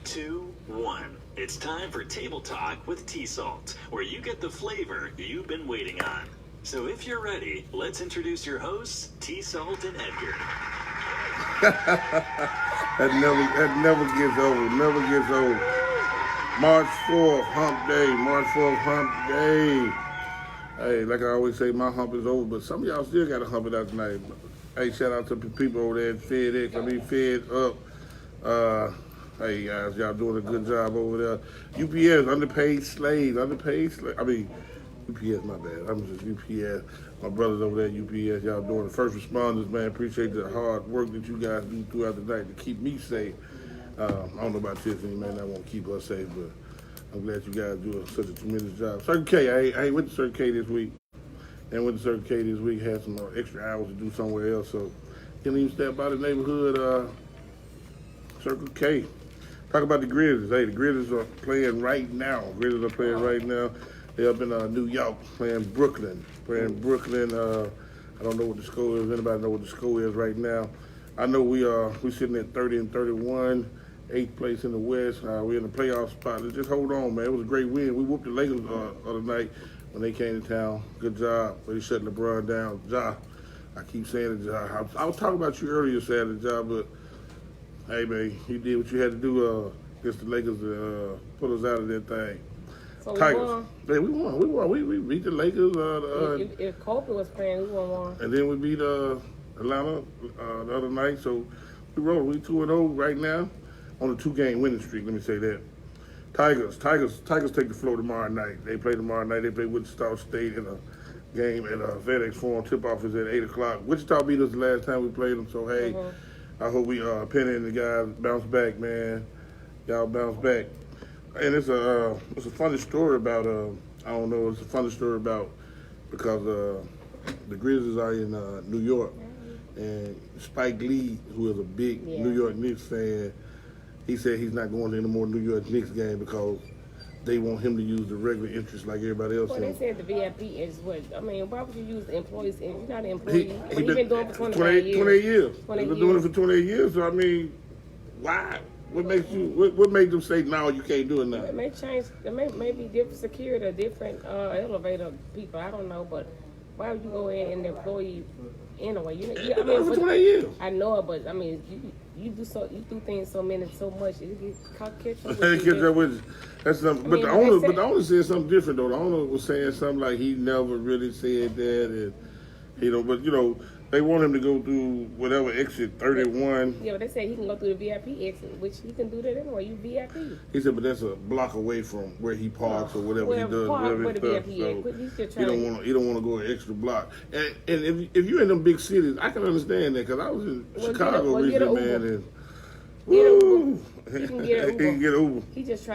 2, 1. It's time for Table Talk with TSaltt, where you get the flavor you've been waiting on. So if you're ready, let's introduce your hosts, TSaltt and Edgar. that never gets old. Never gets old. March 4th, hump day. March 4th, hump day. Hey, like I always say, my hump is over, but some of y'all still got to hump it out tonight. Hey, shout out to the people over there at FedEx. Fed up. Hey, guys, y'all doing a good job over there. UPS, underpaid slaves. UPS, my bad. I'm just UPS. My brothers over there at UPS, y'all doing the first responders, man. Appreciate the hard work that you guys do throughout the night to keep me safe. I don't know about Tiffany, man. I won't keep her safe, but I'm glad you guys do such a tremendous job. Circle K, I went to Circle K this week. And went to Circle K this week, had some extra hours to do somewhere else, so didn't even step by the neighborhood Circle K. Talk about the Grizzlies. Hey, the Grizzlies are playing right now. They're up in New York playing Brooklyn. I don't know what the score is. Anybody know what the score is right now? I know we sitting at 30-31, 8th place in the West. We're in the playoff spot. Just hold on, man. It was a great win. We whooped the Lakers other night when they came to town. Good job. They shut LeBron down. Ja. I keep saying it, Ja. I was talking about you earlier, saying Ja, but hey, man, you did what you had to do against the Lakers to pull us out of that thing. So Tigers. We won. We beat the Lakers. If Kobe was playing, we won. And then we beat Atlanta the other night. So we rolled. We 2-0 right now on a 2-game winning streak. Let me say that. Tigers take the floor tomorrow night. They play tomorrow night. They play Wichita State in a game at FedEx Forum. Tip-off is at 8 o'clock. Wichita beat us the last time we played them. So, hey, I hope we Penny and the guys bounce back, man. Y'all bounce back. And it's a funny story about because the Grizzlies are in New York, and Spike Lee, who is a big New York Knicks fan, he said he's not going to any more New York Knicks game because they want him to use the regular interest like everybody else. Well, they said the VIP is what? I mean, why would you use the employees? You're not an employee. He's been doing it for 28 years. 28 years. He's been doing it for 28 years. So I mean, why? What makes you? What made them say no? You can't do it now. It may change. It may be different security, or different elevator people. I don't know, but why would you go in and employ you anyway? I mean, for 28 years. I know it, but I mean, you do things so much. It catch up with you. That's something. But the owner said something different though. The owner was saying something like he never really said that, and but they want him to go through whatever exit 31. Yeah, but they say he can go through the VIP exit, which he can do that anyway. You VIP. He said, but that's a block away from where he parks or whatever he does. He don't want to go an extra block. And if you're in them big cities, I can understand that because I was in Chicago recently, man. And woo, he can get an Uber. He just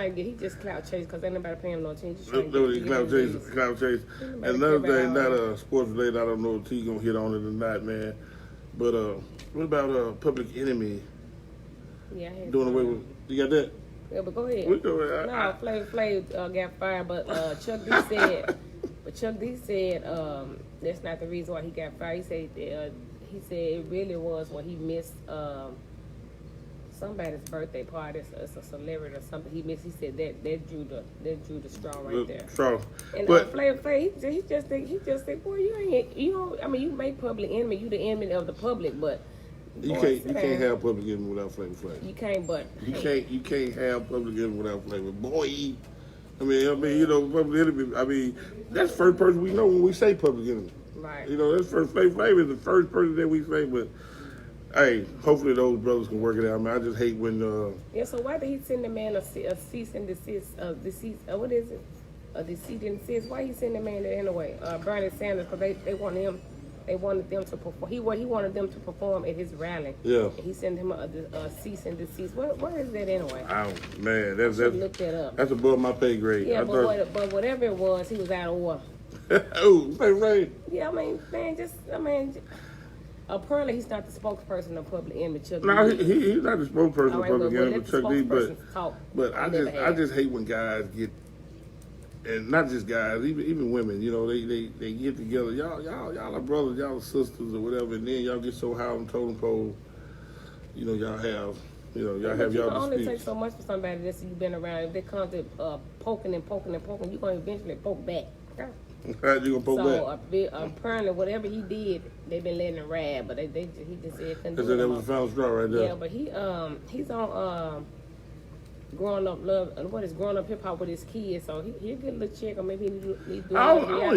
clout chase because ain't nobody paying no attention. Clout chase. And another thing, not a sports related, I don't know if T gonna hit on it or not, man. But what about Public Enemy? Yeah, I had doing away with. You got that? Yeah, but go ahead. Flav got fired, but Chuck D said that's not the reason why he got fired. He said it really was when he missed somebody's birthday party. It's a celebrity or something he missed. He said that drew the straw right there. Straw. And Flav, he just think, boy, you make Public Enemy. You the enemy of the public, but you can't have Public Enemy without Flavor Flav. You can't, but you can't have Public Enemy without Flavor. Boy, Public Enemy. That's the first person we know when we say Public Enemy. Right. That's first. Flavor is the first person that we say, but. Hey, hopefully those brothers can work it out. I mean, I just hate when. So why did he send the man a cease and desist? What is it? A deceit and desist. Why he send the man that anyway? Bernie Sanders, because they wanted them to perform. He wanted them to perform at his rally. Yeah. And he sent him a cease and desist. What is that anyway? Man, that's look that up. That's above my pay grade. Yeah, but whatever it was, he was out of order. Right. Yeah, apparently, he's not the spokesperson of Public Enemy, Chuck D. No, he's not the spokesperson of Public Enemy, Chuck D. But I just hate when guys get, and not just guys, even women. They get together. Y'all are brothers, y'all are sisters, or whatever, and then y'all get so high on the totem pole. Y'all have You know, y'all But have you y'all can only take disputes. so much for somebody that's you've been around. If they come to poking and poking and poking, you're gonna eventually poke back. Okay? You gonna poke back? So apparently, whatever he did, they've been letting it ride. But he just said couldn't They do said it that no was more. the final straw right there. Yeah, but he's on growing up love. What is growing up hip hop with his kids? So he'll get a little check, or maybe he need to do. I don't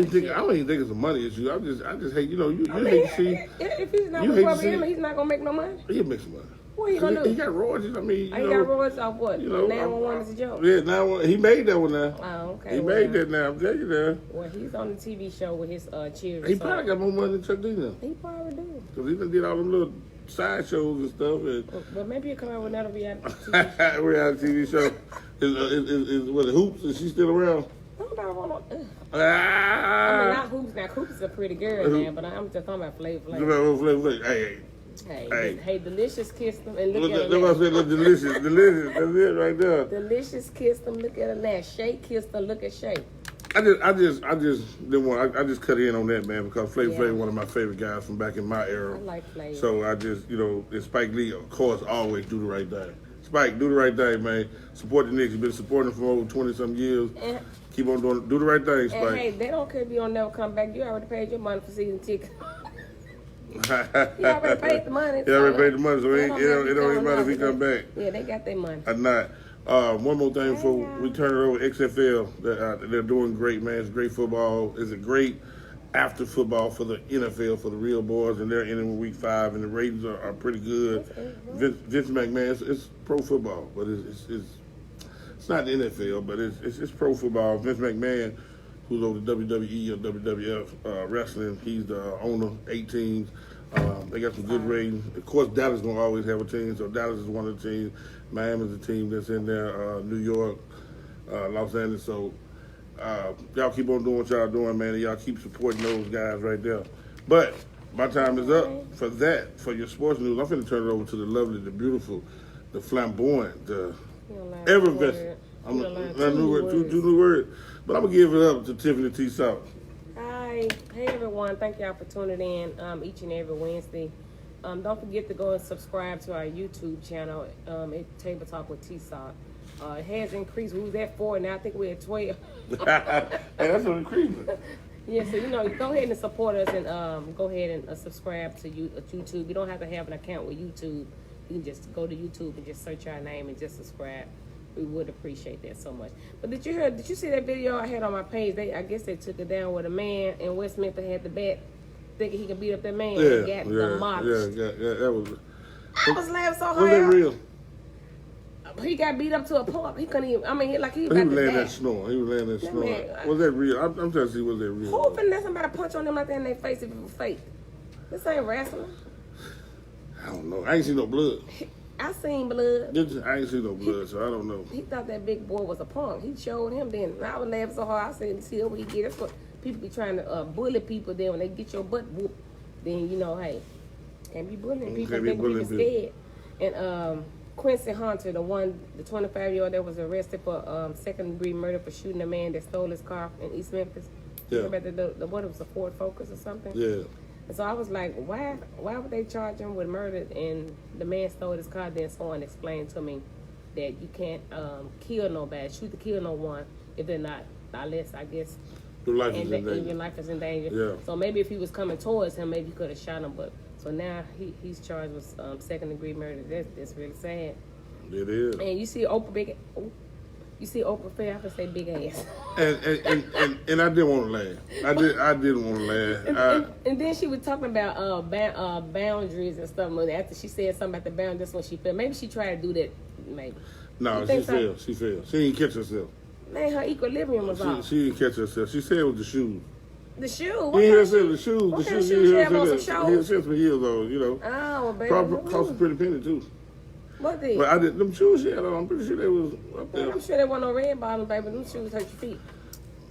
even think it's a money issue. I just hate, you know, you hate to see. If he's not you with hate to Bobby see- Emma, he's not gonna make no money. He'll make some money. What he gonna do? He got royalties. I mean, He got royalties off what? You know, 911 is a joke. Yeah, now he made that one now. Oh, okay. He made that now. I'm telling you that. Well, he's on the TV show with his children. He probably got more money than Chuck D now. He probably do. Because he done did all them little side shows and stuff. And But maybe he'll come out with another reality TV show. reality TV show. Is what, Hoops? Is she still around? Nobody want to. I mean, Ah! not Hoops. Now, Hoops is a pretty girl, man. But I'm just talking about Flavor Look, hey. Hey, Delicious kissed him and Look look at at that. her. I said, look, delicious. That's it right there. Delicious kissed him. Look at her now. Shay kissed her. Look at Shay. I just didn't want. I just cut in on that, man, because Flavor Yeah. Flav one of my favorite guys from back in my era. I like Flavor. So I just, you know, and Spike Lee, of course, always do the right thing. Spike, do the right thing, man. Support the Knicks. You've been supporting them for over 20-some years. And, Keep on doing, do the right thing, and Spike. hey, they don't care if you don't never come back. You already paid your money for season ticket. You already paid the money. You already paid the money, so it don't don't even matter if he come back Yeah, they got their money. or not. One more thing before we turn it over, XFL, they're doing great, man. It's great football. It's a great after football for the NFL, for the real boys, and they're in week 5, and the ratings are pretty good. Vince McMahon, it's pro football, but it's not the NFL, but it's pro football. Vince McMahon, who's over the WWE or WWF wrestling, he's the owner, 8 teams. They got some good ratings. Of course, Dallas gonna always have a team, so Dallas is one of the teams. Miami's a team that's in there. New York, Los Angeles. So y'all keep on doing what y'all doing, man, and y'all keep supporting those guys right there. But my time is up for that. For your sports news, I'm finna turn it over to the lovely, the beautiful, the flamboyant, the effervescent. I'm two new words, but I'm gonna give it up to Tiffany TSaltt. Hi. Hey, everyone. Thank y'all for tuning in each and every Wednesday. Don't forget to go and subscribe to our YouTube channel at Tabletalk with TSaltt. It has increased. We was at 4, now I think we're at 12. Hey, that's an increasing. Yeah, so, go ahead and support us and go ahead and subscribe to YouTube. You don't have to have an account with YouTube. You can just go to YouTube and just search our name and just subscribe. We would appreciate that so much. But did you see that video I had on my page? I guess they took it down with a man in West Memphis had the bat thinking he could beat up that man. Yeah, and got demolished. that was. I was laughing so hard. Was that real? He got beat up to a pulp. He couldn't even. I mean, he was He about was to laying die. that snore. He was laying that snore. man, Was that real? I'm trying to see, was that real? Who finna let somebody punch on them like that in their face if it was fake? This ain't wrestling. I don't know. I ain't seen no blood. I seen blood. I ain't seen no blood, so I don't know. He thought that big boy was a punk. He showed him then. And I was laughing so hard. I said, see what he get. That's what people be trying to bully people. Then when they get your butt whooped, then hey, can't be bullying people. Can't be Make bullying people scared. And Quincy Hunter, the 25-year-old that was arrested for second-degree murder for shooting a man that stole his car in East Memphis. Yeah. Remember what it was, a Ford Focus or something? Yeah. And so I was like, why would they charge him with murder and the man stole his car? Then someone explained to me that you can't kill nobody, shoot to kill no one if they're not, unless I guess Your life is in your danger. life is in danger. Yeah. So maybe if he was coming towards him, maybe he could have shot him. But so now he's charged with second-degree murder. That's really sad. It is. And you see Oprah Oprah Fair, I could say big ass. And I didn't want to laugh. I didn't want to laugh. And then she was talking about boundaries and stuff. After she said something about the boundaries, that's when she fell. Maybe she tried to do that. Maybe. No, You she think so? failed. She failed. She didn't catch herself. Man, her equilibrium was off. She didn't catch herself. She said it was the shoes. The shoe. You What ain't kind heard of say shoe? the shoes. What The kind of shoes. shoes You you have on heard some say shows? some heels on, Oh, baby. Cost a pretty penny too. What did? But I did them shoes she had on. I'm pretty sure they was up there. I'm sure there wasn't no red bottom, baby. Them shoes hurt your feet.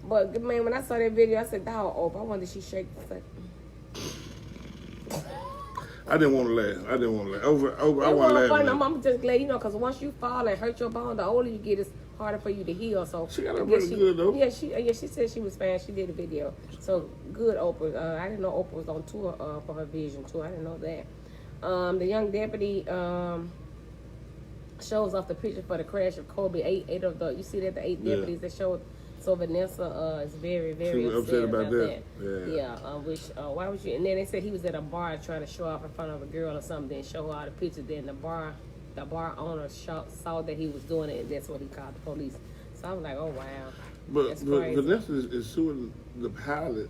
But man, when I saw that video, I said, "Dog, Oprah." I wonder if she shake. I didn't want to laugh. Over. I It want to wasn't funny. laugh. I'm just glad, because once you fall and hurt your bone, the older you get, it's harder for you to heal. So She got her I guess pretty good, though. Yeah, she said she was fine. She did a video. So good, Oprah. I didn't know Oprah was on tour for her vision tour. I didn't know that. The young deputy shows off the picture for the crash of Kobe. Eight of the, you see that, the 8 deputies that showed. So Vanessa is very, very She was upset about that. Yeah. Why would you? And then they said he was at a bar trying to show off in front of a girl or something. Then show all the pictures. Then the bar owner saw that he was doing it, and that's what he called the police. So I was like, oh wow. But Vanessa is suing the pilot.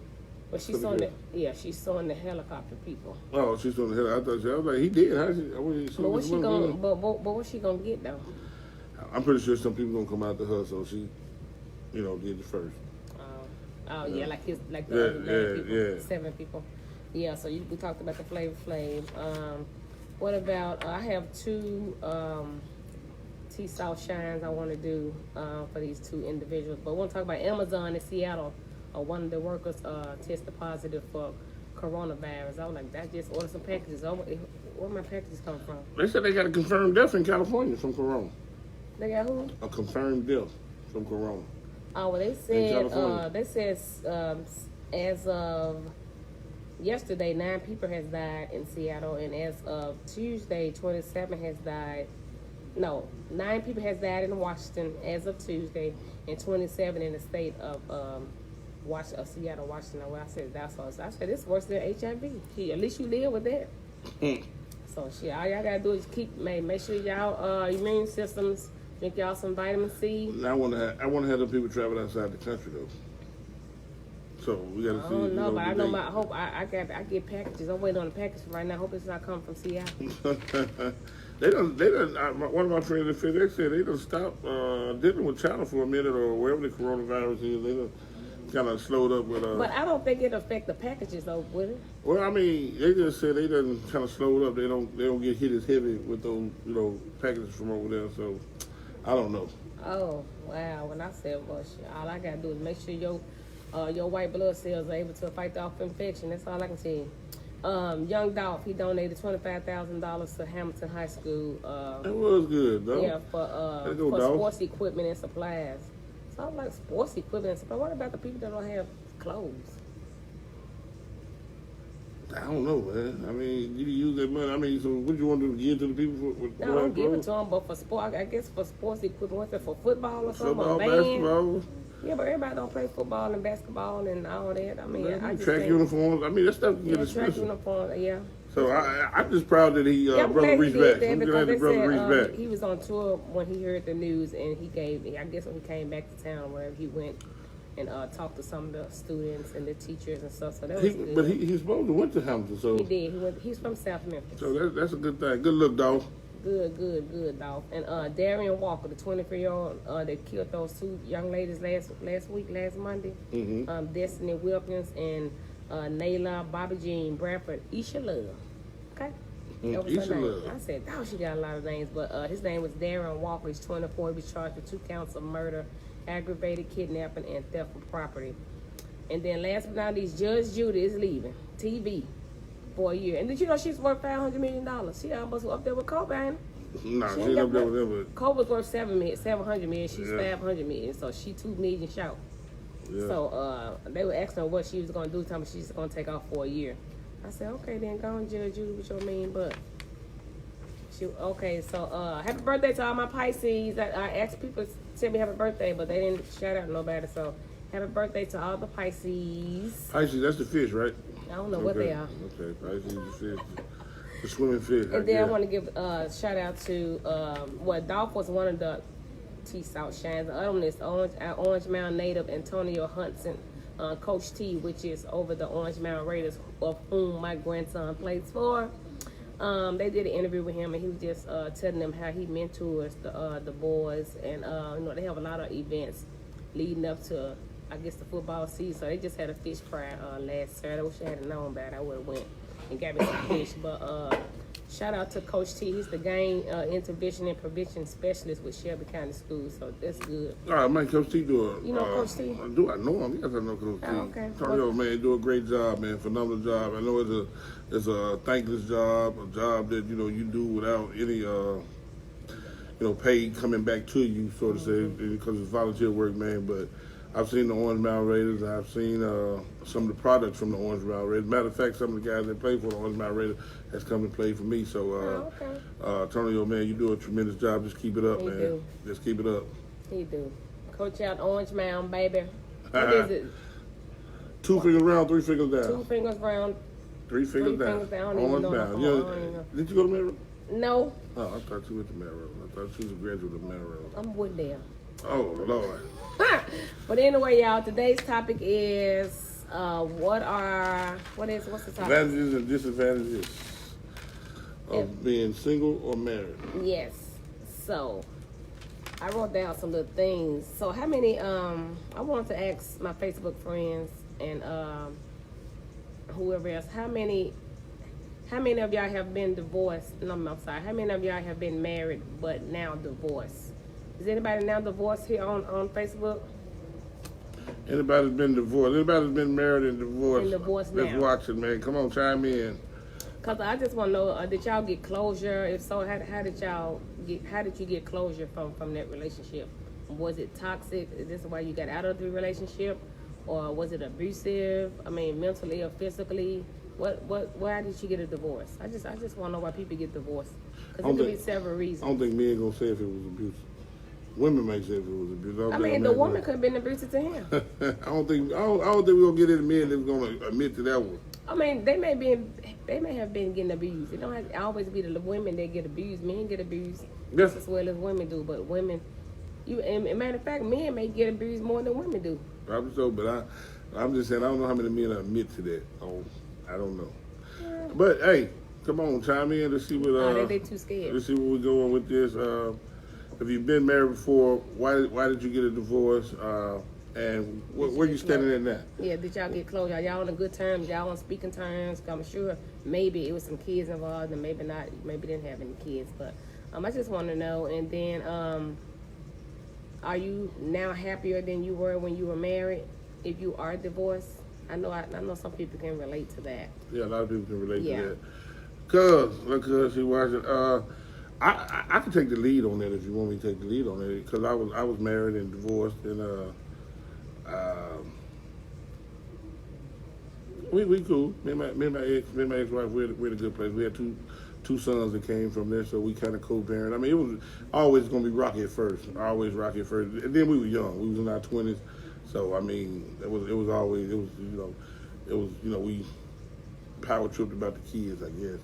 But she's suing the helicopter people. Oh, she's suing the helicopter. I was like, he did. But what's she gonna get though? I'm pretty sure some people gonna come after her, so she, did it first. Yeah, like the other 9 people, 7 people. Yeah, so we talked about the Flavor Flav. What about? I have 2 TSaltt shines I want to do for these 2 individuals. But I want to talk about Amazon in Seattle. One of the workers tested positive for coronavirus. I was like, I just ordered some packages. Where my packages come from? They said they got a confirmed death in California from corona. They got who? A confirmed death from corona. Oh, well, they said as of yesterday, 9 people has died in Seattle, and as of Tuesday, 27 has died. No, 9 people has died in Washington as of Tuesday, and 27 in the state of Seattle, Washington. Where I said it's worse than HIV. At least you live with that. So shit, all y'all gotta do is make sure y'all immune systems. Drink y'all some vitamin C. I want to have the people travel outside the country though. So we got to see. I don't know, but I know I get packages. I'm waiting on the package right now. I hope it's not coming from Seattle. They done. One of my friends at FedEx said they done stopped dealing with China for a minute or wherever the coronavirus is. They done kind of slowed up with. But I don't think it affect the packages though, would it? Well, I mean, they just said they done kind of slowed up. They don't get hit as heavy with those packages from over there. So I don't know. Oh wow! When I said, well, shit, all I gotta do is make sure your white blood cells are able to fight off infection. That's all I can tell you. Young Dolph, he donated $25,000 to Hamilton High School. That was good, though. Yeah, for sports equipment and supplies. So I'm like, sports equipment and supplies. What about the people that don't have clothes? I don't know, man. I mean, you use that money. I mean, so what you want to give to the people? No, don't give it to them, but for sport, I guess for sports equipment, what's it, for football or something? Football, band? basketball. Yeah, but everybody don't play football and basketball and all that. I mean, I just track uniforms. I mean, that stuff can get expensive. Track uniforms, yeah. So I'm just proud that he brother reached back. I'm glad the brother reached back. He was on tour when he heard the news, and I guess when he came back to town, where he went and talked to some of the students and the teachers and stuff. So that was good. But he's supposed to went to Hamilton, so he did. He's from South Memphis. So that's a good thing. Good look, dog. Good, dog. And Darian Walker, the 23-year-old that killed those 2 young ladies last Monday. Mm-hmm. Destiny Wilkins and Nayla Bobby Jean Bradford Isha Love. Okay? That was her name. Love. I said, oh, she got a lot of names, but his name was Darren Walker. He's 24. He was charged with 2 counts of murder, aggravated kidnapping, and theft of property. And then last but not least, Judge Judy is leaving TV for a year. And did you know she's worth $500 million? She almost up there with Kobe, ain't she? Nah, she ain't up there with him. Kobe's worth $700 million. She's $500 million, so she $2 million short. Yeah. So they were asking her what she was going to do. Telling me she's going to take off for a year. I said, okay, then go and Judge Judy with your mean butt. So happy birthday to all my Pisces. I asked people to tell me happy birthday, but they didn't shout out nobody. So happy birthday to all the Pisces. Pisces, that's the fish, right? I don't know what they are. Okay, Pisces, the fish. The swimming fish. And then I want to give a shout out to Dolph was one of the TSaltt shines. The other one is Orange Mound native Antonio Hudson, Coach T, which is over the Orange Mound Raiders, of whom my grandson plays for. They did an interview with him, and he was just telling them how he mentors the boys, and they have a lot of events leading up to, I guess, the football season. So they just had a fish fry last Saturday. I wish I had known about it. I would have went and got me some fish. But shout out to Coach T. He's the game intervention and prevention specialist with Shelby County Schools. So that's good. All right, man, Coach T do You know Coach T? Do I know him? Yes, I know Coach T. Oh, okay. Antonio, man, do a great job, man. Phenomenal job. I know it's a thankless job, a job that you do without any pay coming back to you, so to say, because it's volunteer work, man. But I've seen the Orange Mountain Raiders. I've seen some of the products from the Orange Mountain Raiders. Matter of fact, some of the guys that play for the Orange Mountain Raiders has come and played for me. So, Antonio, man, you do a tremendous job. Just keep it up, man. Do. Just keep it up. He do. Coach out Orange Mountain, baby. What is it? 2 fingers round, 3 fingers down. 2 fingers round. 3 fingers down. Fingers down. Orange Mountain. Did you go to Maryland? No. Oh, I thought you went to Maryland. I thought you was a graduate of Maryland. I'm with them. Oh, Lord. But anyway, y'all, today's topic is what's the topic? Advantages and disadvantages of being single or married. Yes. So I wrote down some little things. So how many I wanted to ask my Facebook friends and whoever else, how many of y'all have been divorced? No, I'm sorry. How many of y'all have been married but now divorced? Is anybody now divorced here on Facebook? Anybody that's been divorced? Anybody that's been married and divorced? And divorced Let's now. watch it, man. Come on, chime in. Cause I just want to know, did y'all get closure? If so, how did you get closure from that relationship? Was it toxic? Is this why you got out of the relationship, or was it abusive? I mean, mentally or physically? Why did you get a divorce? I just want to know why people get divorced. Cause it could be several reasons. I don't think men gonna say if it was abusive. Women may say if it was abusive. I mean, the woman could have been abusive to him. I don't think we're gonna get any men that's gonna admit to that one. I mean, they may have been getting abused. It don't have to always be the women that get abused. Men get abused just as well as women do. But women, and matter of fact, men may get abused more than women do. Probably so, but I'm just saying I don't know how many men admit to that. Oh, I don't know. Yeah. But hey, come on, chime in to see what. They too scared. Let's see where we're going with this. If you've been married before, why did you get a divorce? And where you standing at now? Yeah, did y'all get closure? Y'all on a good terms? Y'all on speaking terms? I'm sure maybe it was some kids involved and maybe not. Maybe didn't have any kids. But I just want to know. And then, are you now happier than you were when you were married? If you are divorced, I know some people can relate to that. Yeah, a lot of people can relate to that. Cause she watching. I can take the lead on that if you want me to take the lead on it, because I was married and divorced, and we cool. Me and my ex-wife, we're in a good place. We had two sons that came from there, so we kind of co-parent. I mean, it was always gonna be rocky at first, and then we were young. We was in our 20s, so I mean, we power tripped about the kids, I guess.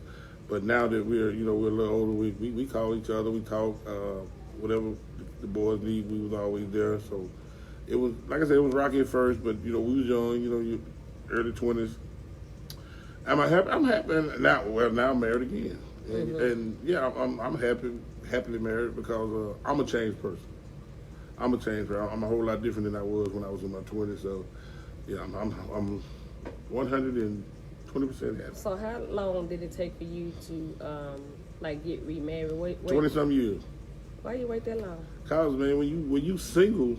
But now that we're a little older, we call each other, we talk, whatever the boys need, we was always there. So it was, like I said, it was rocky at first, but we was young, early 20s. Am I happy? I'm happy now. Well, now I'm married again, and yeah, I'm happily married because I'm a changed person. I'm a I'm a whole lot different than I was when I was in my 20s. So yeah, I'm 120% happy. So how long did it take for you to get remarried? Wait 20-some years. Why you wait that long? Cause man, when you single,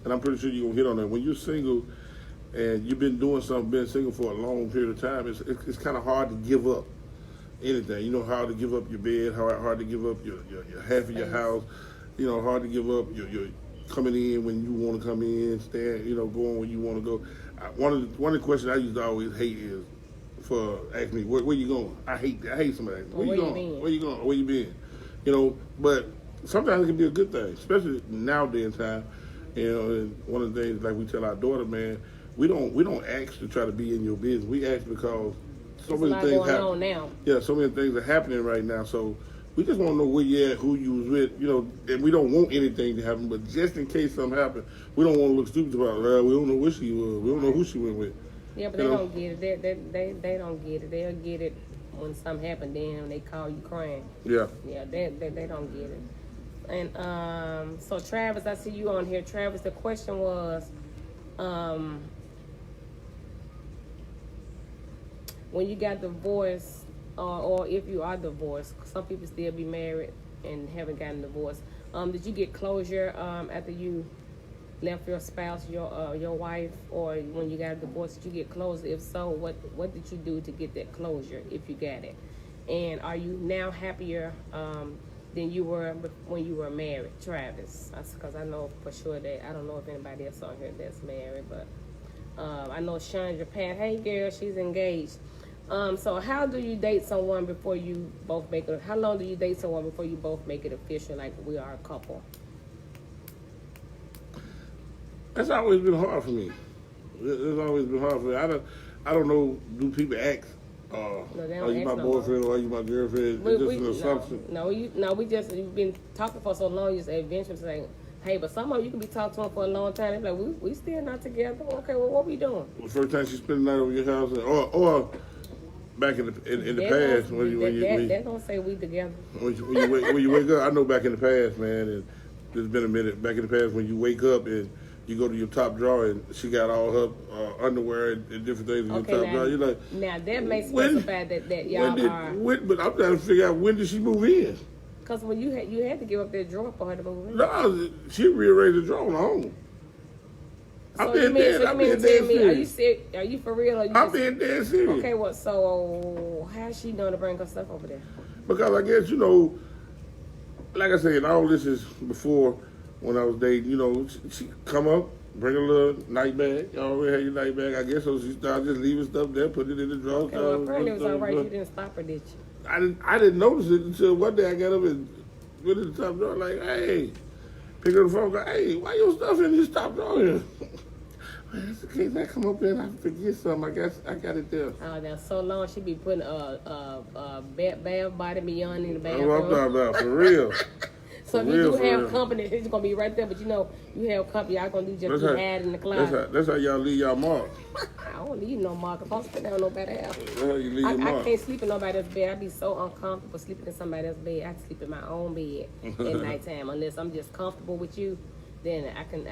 and I'm pretty sure you're gonna hit on that. When you're single and you've been doing something, been single for a long period of time, it's kind of hard to give up anything. Hard to give up your bed, hard to give up your half of your house. Hard to give up your coming in when you want to come in, stand, going when you want to go. One of the questions I used to always hate is for asking me, where you going? I hate somebody. Where you going? Where you going? Where you been? But sometimes it can be a good thing, especially nowadays in time. And one of the things, like we tell our daughter, man, we don't ask to try to be in your business. We ask because so many things happen now. Yeah, so many things are happening right now. So we just want to know where you at, who you was with, and we don't want anything to happen. But just in case something happens, we don't want to look stupid about it. We don't know where she was. We don't know who she went with. Yeah, but they don't get it. They don't get it. They'll get it when something happened. Then they call you crying. Yeah. Yeah, they don't get it. And so Travis, I see you on here. Travis, the question was, when you got divorced, or if you are divorced, some people still be married and haven't gotten divorced. Did you get closure after you left your spouse, your wife, or when you got a divorce? Did you get closure? If so, what did you do to get that closure if you got it? And are you now happier than you were when you were married, Travis? Because I know for sure that I don't know if anybody else on here that's married, but I know Chandra Pat. Hey, girl, she's engaged. So how do you date someone before you both make it? How long do you date someone before you both make it official, like we are a couple? That's always been hard for me. It's always been hard for me. I don't know. Do people ask? No, they Are don't you ask my no more. boyfriend or are you my girlfriend? It's just an assumption. We just you've been talking for so long. You just eventually say, hey, but some of you can be talking to them for a long time. They're like, we still not together. Okay, well, what we doing? The first time she spent the night over your house, or back in the past when They don't say we together. when you wake up. I know back in the past, man, and there's been a minute. Back in the past when you wake up and you go to your top drawer and she got all her underwear and different things in your top drawer. You're like, now that may specify that y'all are. But I'm trying to figure out, when did she move in? Because when you had to give up that drawer for her to move in. No, she rearranged the drawer on her own. So you mean to tell me, are you for real? Or you I'm being dead serious. Okay, well, so how's she doing to bring her stuff over there? Because I guess, like I said, all this is before when I was dating, she come up, bring a little night bag. You already had your night bag, I guess, so she started just leaving stuff there, put it in the drawer. Okay, well, apparently it was all right. You didn't stop her, did you? I didn't notice it until one day I got up and went in the top drawer, like, hey, pick up the phone, go, hey, why your stuff in this top drawer here? That's the case. I come up there and I forget something. I got it there. Oh, that's so long. She be putting bad body beyond in the bathroom. That's what I'm talking about, for real. So if you do have company, it's gonna be right there. But you have company, y'all gonna do just be had in the closet. That's how y'all leave y'all mark. I don't leave no mark. If I'm sitting down nobody's house, That's how you leave your mark. I can't sleep in nobody's bed. I be so uncomfortable sleeping in somebody else's bed. I sleep in my own bed at nighttime unless I'm just comfortable with you. Then I can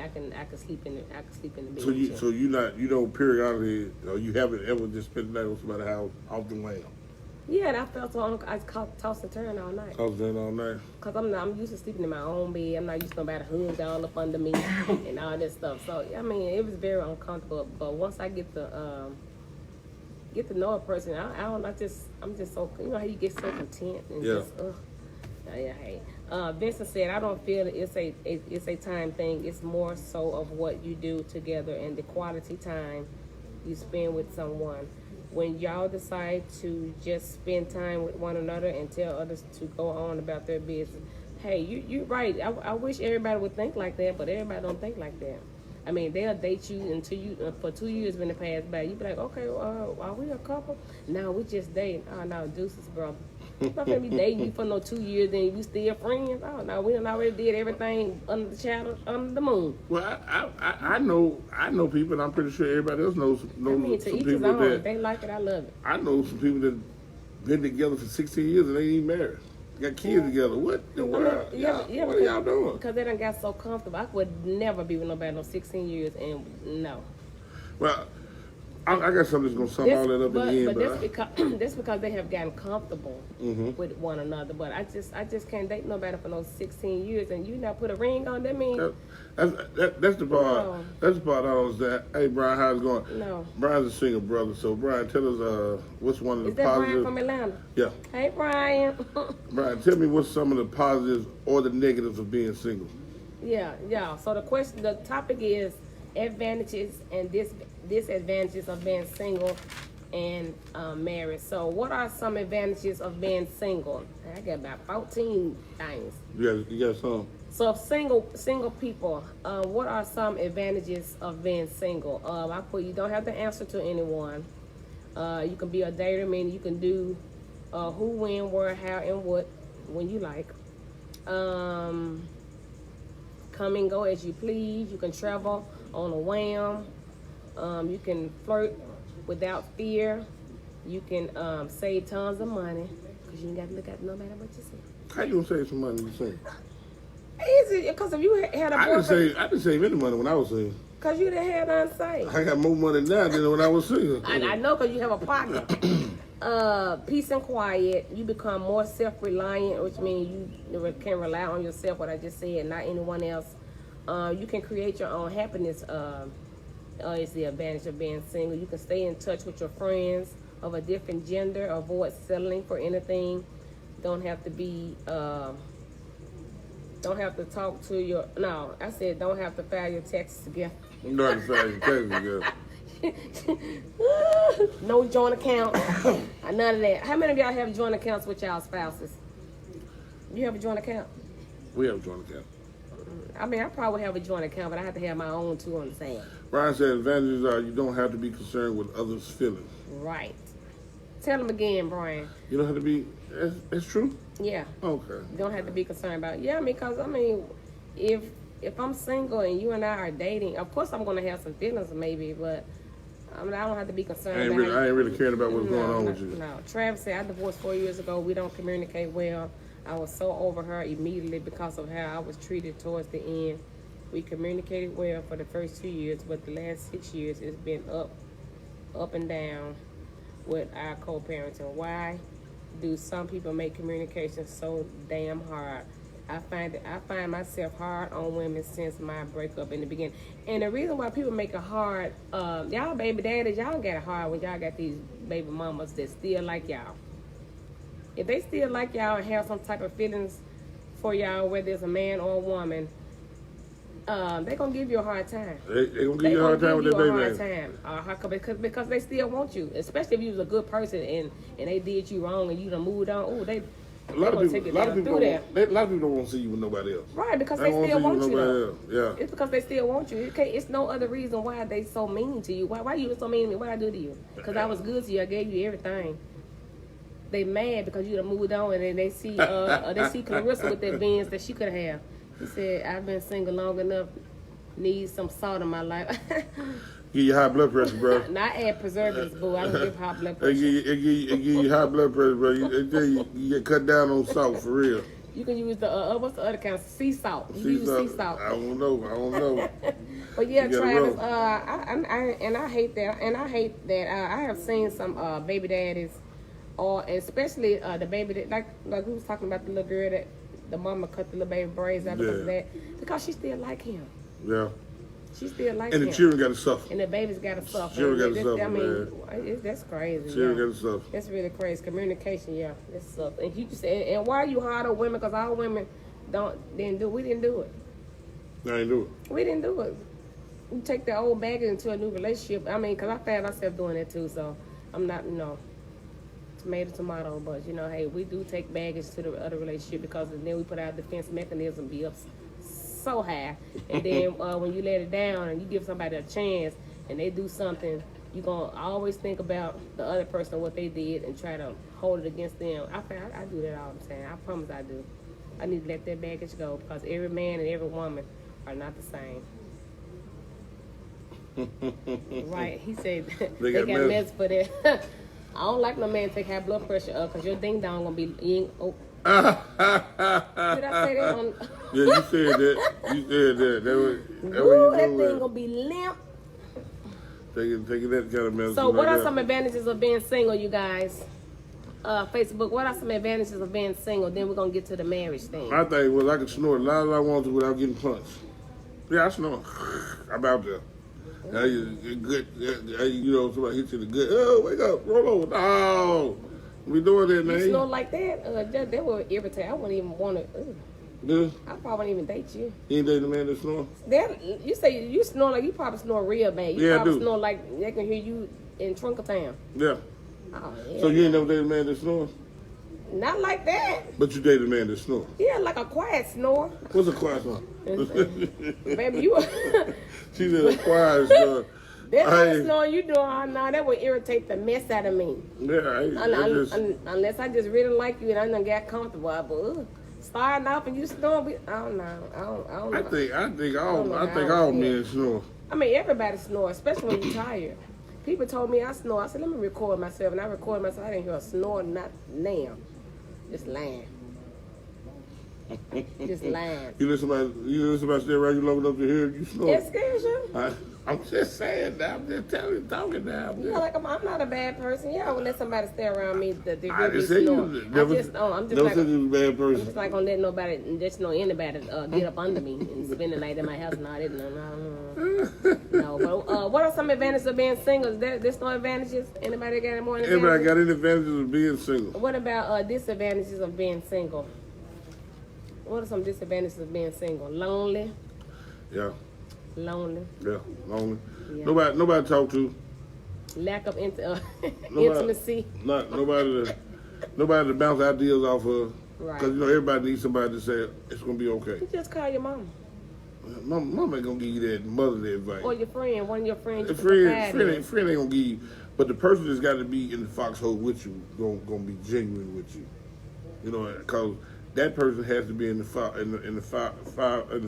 sleep in the bed. So you don't periodically, or you haven't ever just spent the night with somebody's house off the lamb? Yeah, and I felt so I toss and turn all night. Toss and turn all night. Cause I'm used to sleeping in my own bed. I'm not used to nobody hugged all up under me and all this stuff. So I mean, it was very uncomfortable. But once I get to know a person, I'm just so, how you get so content and just hey. Vincent said, I don't feel it's a time thing. It's more so of what you do together and the quality time you spend with someone. When y'all decide to just spend time with one another and tell others to go on about their business, hey, you're right. I wish everybody would think like that, but everybody don't think like that. I mean, they'll date you until you for 2 years when it pass by. You be like, okay, are we a couple? No, we just dating. Oh no, deuces, brother. I'm not gonna be dating you for no 2 years, then you still friends. Oh no, we done already did everything under the moon. Well, I know people, and I'm pretty sure everybody else knows I mean, to some each people his own. that If they like it, I love it. I know some people that been together for 16 years and they ain't even married. Got kids together. What the world? What are y'all doing? Because they done got so comfortable. I would never be with nobody no 16 years and no. Well, I got something that's gonna sum all that up in the end. But that's because they have gotten comfortable with one another. But I just can't date nobody for no 16 years and you not put a ring on. That means that's the part. No. That's the part I don't understand. Hey, Brian, how's it going? No. Brian's a single brother. So Brian, tell us what's one of the positives. Brian from Atlanta? Yeah. Hey, Brian. Brian, tell me what's some of the positives or the negatives of being single. Yeah. So the topic is advantages and disadvantages of being single and married. So what are some advantages of being single? I got about 14 things. You got some. So single people, what are some advantages of being single? I put you don't have to answer to anyone. You can be a dater, meaning you can do who, when, where, how, and what when you like. Come and go as you please. You can travel on a whim. You can flirt without fear. You can save tons of money because you ain't got to look at no matter what you say. How you gonna save some money? You say? Easy, because if you had a boyfriend, I didn't save any money when I was single. Because you didn't have none saved. I got more money now than when I was single. I know, because you have a partner. Peace and quiet. You become more self-reliant, which means you can rely on yourself, what I just said, not anyone else. You can create your own happiness. Is the advantage of being single. You can stay in touch with your friends of a different gender. Avoid settling for anything. Don't have to be Don't have to talk to your. No, I said don't have to file your taxes together. You know how to file your taxes, No joint account. None of that. How many of y'all have joint accounts with y'all spouses? You have a joint account? We have a joint account. I mean, I probably have a joint account, but I have to have my own too on the side. Brian said advantages are you don't have to be concerned with others' feelings. Right. Tell them again, Brian. You don't have to be. It's true. Yeah. Okay. You don't have to be concerned about. Yeah, because if I'm single and you and I are dating, of course I'm gonna have some feelings maybe, but I don't have to be concerned. I ain't really caring about what's going on with you. No. Travis said I divorced 4 years ago. We don't communicate well. I was so over her immediately because of how I was treated towards the end. We communicated well for the first 2 years, but the last 6 years it's been up and down with our co-parenting. Why do some people make communication so damn hard? I find myself hard on women since my breakup in the beginning. And the reason why people make it hard, y'all baby daddies, y'all get it hard when y'all got these baby mamas that still like y'all. If they still like y'all and have some type of feelings for y'all, whether it's a man or a woman, they're going to give you a hard time. They going to give you a hard time with their baby. Because they still want you, especially if you was a good person and they did you wrong and you done moved on. Oh, a lot of people don't want to see you with nobody else. Right, because they still want you though. Yeah. It's because they still want you. It's no other reason why they so mean to you. Why you so mean to me? What I do to you? Because I was good to you. I gave you everything. They mad because you done moved on and then they see Clarissa with that Benz that she could have. He said, I've been single long enough, need some salt in my life. Give you high blood pressure, bro. Not add preservatives, boo. I don't give high blood pressure. It give you high blood pressure, bro. You get cut down on salt, for real. You can use the, what's the other kind? Sea salt. Sea salt. I don't know. But yeah, Travis, I hate that. I have seen some baby daddies, or especially the baby that, like we was talking about the little girl that the mama cut the little baby braids out because of that. Because she still like him. Yeah. She still like him. And the children got to suffer. And the baby's got to suffer. Children got to suffer, man. That's crazy. Children got to suffer. That's really crazy. Communication, yeah, that sucks. And you just and why are you hard on women? Because all women we didn't do it. I ain't do it. We didn't do it. You take the old baggage into a new relationship. I mean, because I found myself doing that too. So I'm not, tomato. But hey, we do take baggage to the other relationship because then we put our defense mechanism be up so high, and then when you let it down and you give somebody a chance and they do something, you're gonna always think about the other person, what they did, and try to hold it against them. I do that all the time. I promise I do. I need to let that baggage go because every man and every woman are not the same. Right? He said they got meds for that. I don't like no man take high blood pressure up because your ding dong gonna be. Did I say that on? Yeah, you said that. That thing gonna be limp. Taking that kind of medicine. So, what are some advantages of being single, you guys? Facebook. What are some advantages of being single? Then we're gonna get to the marriage thing. My thing was I could snort a lot as I wanted to without getting punched. Yeah, I snort. I'm out there. Good. Somebody hits you in the good. Oh, wake up, roll over. No. We doing that, man. You snore like that? That would irritate. I wouldn't even want to. Yeah. I probably wouldn't even date you. You ain't dating a man that snore? You say you snore like you probably snore real bad. You probably snore like they can hear you in Trunkertown. Yeah. Oh, yeah. So you ain't never dated a man that snores? Not like that. But you dated a man that snores? Yeah, like a quiet snore. What's a quiet snore? Baby, you. She said a quiet snore. That kind of snoring you doing, that would irritate the mess out of me. Yeah, unless I just really like you and I done got comfortable. But starting off and you snoring, I don't know. I don't know. I think all men snore. I mean, everybody snores, especially when you're tired. People told me I snore. I said, let me record myself, and I recorded myself. I didn't hear a snore, not now. Just lying. Just lying. You let somebody stay around you long enough to hear you snore? That scares you? I'm just saying that. I'm just talking now. Yeah, like I'm not a bad person. Yeah, I would let somebody stay around me that they really snore. I'm just like a bad person. I'm just not gonna let nobody, anybody get up under me and spend the night in my house. No. But what are some advantages of being single? There's no advantages. Anybody got any more advantages? Everybody got any advantages of being single? What about disadvantages of being single? What are some disadvantages of being single? Lonely. Yeah, Lonely. lonely. Yeah. Nobody to talk to. Lack of Nobody, intimacy. Nobody to bounce ideas off of. Right. Because everybody needs somebody to say it's gonna be okay. You just call your mom. Mama ain't gonna give you that motherly advice. Or your friend, one of your friends. A friend ain't gonna give you. But the person that's got to be in the foxhole with you gonna be genuine with you. You know, because that person has to be in the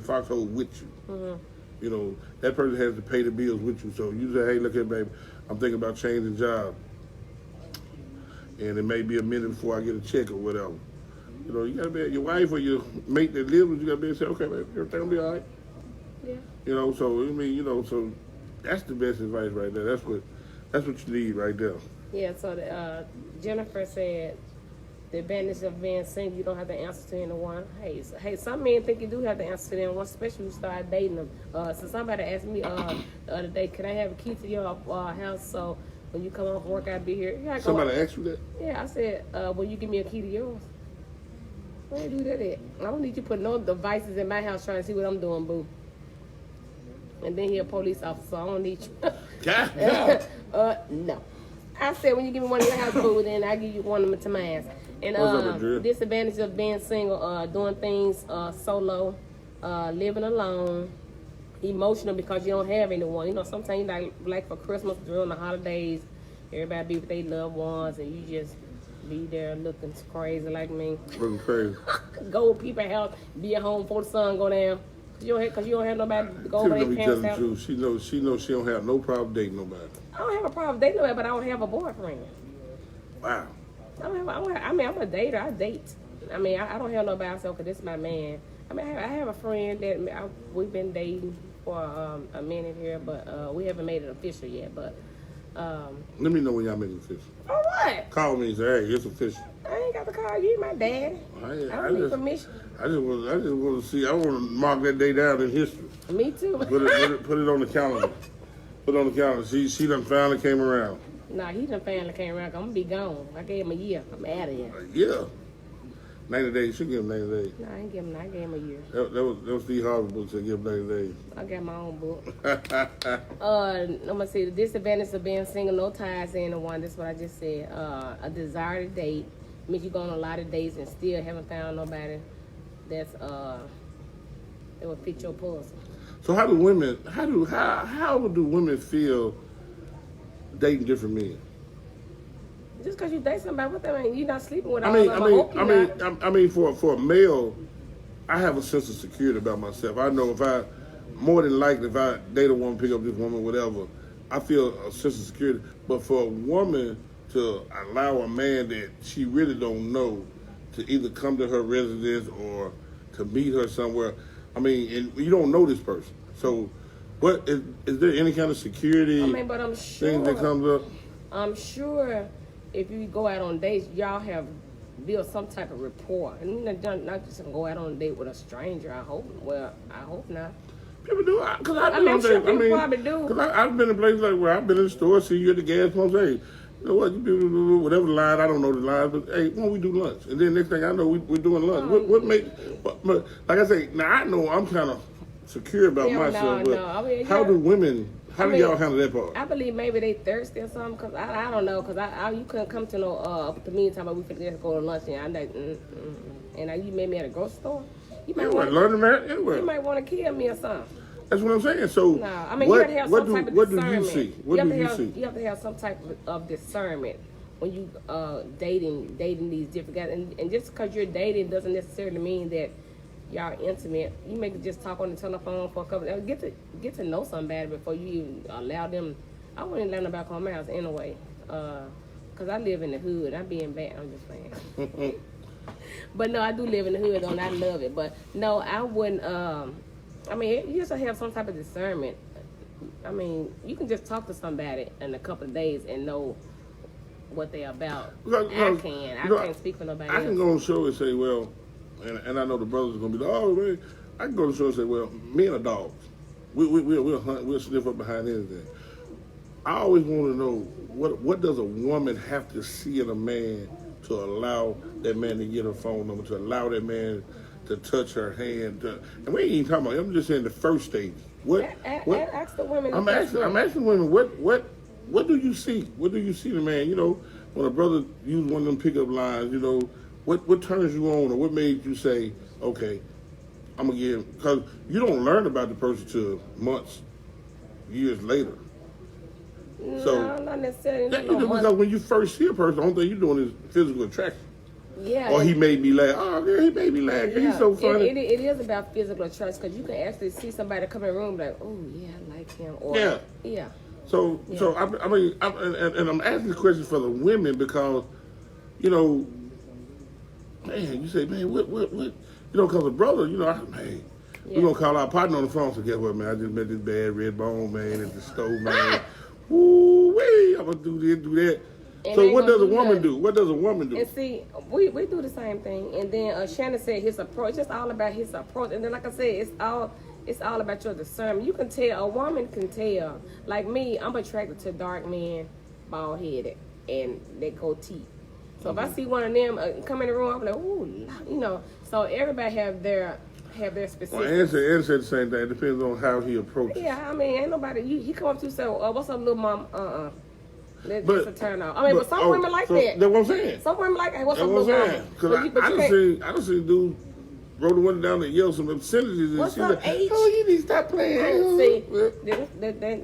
foxhole with you. Mm-hmm. You know, that person has to pay the bills with you. So you say, hey, look here, baby, I'm thinking about changing job. And it may be a minute before I get a check or whatever. You know, you got to be your wife or your mate that lives with you, got to be able to say, okay, baby, everything will be all right. Yeah. You know, so, I mean, you know, so that's the best advice right there. That's what you need right there. Yeah, so Jennifer said, the advantage of being single, you don't have to answer to anyone. Hey, some men think you do have to answer to anyone, especially when you start dating them. So somebody asked me the other day, can I have a key to your house so when you come home from work, I'll be here? Yeah, Somebody asked you that? Yeah, I said, will you give me a key to yours? Where you do that at? I don't need you putting no devices in my house trying to see what I'm doing, boo. And then he a police officer, so I don't need you. No. I said, when you give me one of your house boo, then I give you one of them to mine. And disadvantage of being single, doing things solo, living alone, emotional because you don't have anyone. You know, sometimes like for Christmas, during the holidays, everybody be with their loved ones, and you just be there looking crazy like me. Looking crazy. Go to people's house, be at home before the sun go down. Cause you don't have nobody to go over their parents' house. Truth. She knows she don't have no problem dating nobody. I don't have a problem dating nobody, but I don't have a boyfriend. Wow. I'm a dater. I date. I mean, I don't have nobody else because this is my man. I mean, I have a friend that we've been dating for a minute here, but we haven't made it official yet. But let me know when y'all make it official. For what? Call me and say, hey, it's official. I ain't got to call you, my dad. I don't need permission. I just want to see. I want to mark that day down in history. Me too. Put it on the calendar. Put it on the calendar. She done finally came around. Nah, he done finally came around. I'm gonna be gone. I gave him a year. I'm out of here. Yeah. 90 days. She give him 90 days. No, I ain't give him. I gave him a year. That was Steve Harvey's book to give him 90 days. I got my own book. I'm gonna say the disadvantage of being single, no ties to anyone. That's what I just said. A desire to date means you go on a lot of dates and still haven't found nobody that's that would fit your puzzle. So how do women feel dating different men? Just because you date somebody, what that mean? You're not sleeping with I mean, for a male, I have a sense of security about myself. I know if I date a woman, pick up this woman, whatever, I feel a sense of security. But for a woman to allow a man that she really don't know to either come to her residence or to meet her somewhere, I mean, and you don't know this person. So, what is there any kind of security? I mean, but I'm sure thing that comes up? I'm sure if you go out on dates, y'all have built some type of rapport, and you're not just gonna go out on a date with a stranger. I hope not. People do, because I've been on dates. Probably do. Because I've been in places like where I've been in the store, see you at the gas pump, say, you know what, you do whatever the line, I don't know the lines, but hey, why don't we do lunch? And then next thing I know, we're doing lunch. What but like I say, now I know I'm kind of secure about myself, but I mean, how do y'all handle that part? I believe maybe they thirsty or something, because I don't know, because you couldn't come to no to me and talk about we finna go to lunch, and I'm like, and you met me at a grocery store. You might want to kill me or something. That's what I'm saying. So, no, I mean, you have to have some type of discernment. What do you see? What do you see? You have to have some type of discernment when you dating these different guys, and just because you're dating doesn't necessarily mean that y'all intimate. You may just talk on the telephone for a couple of hours. Get to know somebody before you even allow them. I wouldn't let them back home my house anyway, because I live in the hood. I'm being bad. I'm just saying. But no, I do live in the hood, and I love it. But no, I wouldn't. I mean, you just have some type of discernment. I mean, you can just talk to somebody in a couple of days and know what they're about. I can't speak for nobody else. I can go on the show and say, well, and I know the brothers are going to be like, oh, man. I can go on the show and say, well, men are dogs. We'll hunt, we'll sniff up behind anything. I always want to know, what does a woman have to see in a man to allow that man to get her phone number, to allow that man to touch her hand. And we ain't even talking about. I'm just saying the first stage. What? Ask the women. I'm asking women. What do you see? What do you see in a man? You know, when a brother use one of them pickup lines. You know, what turns you on, or what made you say, okay, I'm gonna give? Because you don't learn about the person till months, years later. No, not necessarily. Because when you first see a person, the only thing you're doing is physical attraction. Yeah. Or he made me laugh. Oh, girl, he made me laugh. He's so funny. It is about physical attraction because you can actually see somebody come in the room like, oh yeah, I like him. Or, yeah. So I mean, I'm asking this question for the women because, you know, man, you say, man, what, you know, because a brother, you know, man, we're gonna call our partner on the phone. So guess what, man? I just met this bad red bone man at the store, man. Woo wee! I'm gonna do this, do that. And so what does a woman do? What does a woman do? And see, we do the same thing. And then Shannon said his approach. It's all about his approach. And then like I said, it's all about your discernment. You can tell, a woman can tell. Like me, I'm attracted to dark men, bald headed, and they goatee. So if I see one of them come in the room, I'm like, ooh, you know. So everybody have their specific. Well, Ann said the same thing. It depends on how he approaches. Yeah, I mean, ain't nobody. He come up to you and say, what's up, little mom? That's a turn off. I mean, but some women like that. That's what I'm saying. Some women like, hey, what's up, little mama? Because I done seen dudes roll the window down and yell some obscenities. What's and up, like, H? oh, you need to stop playing. See,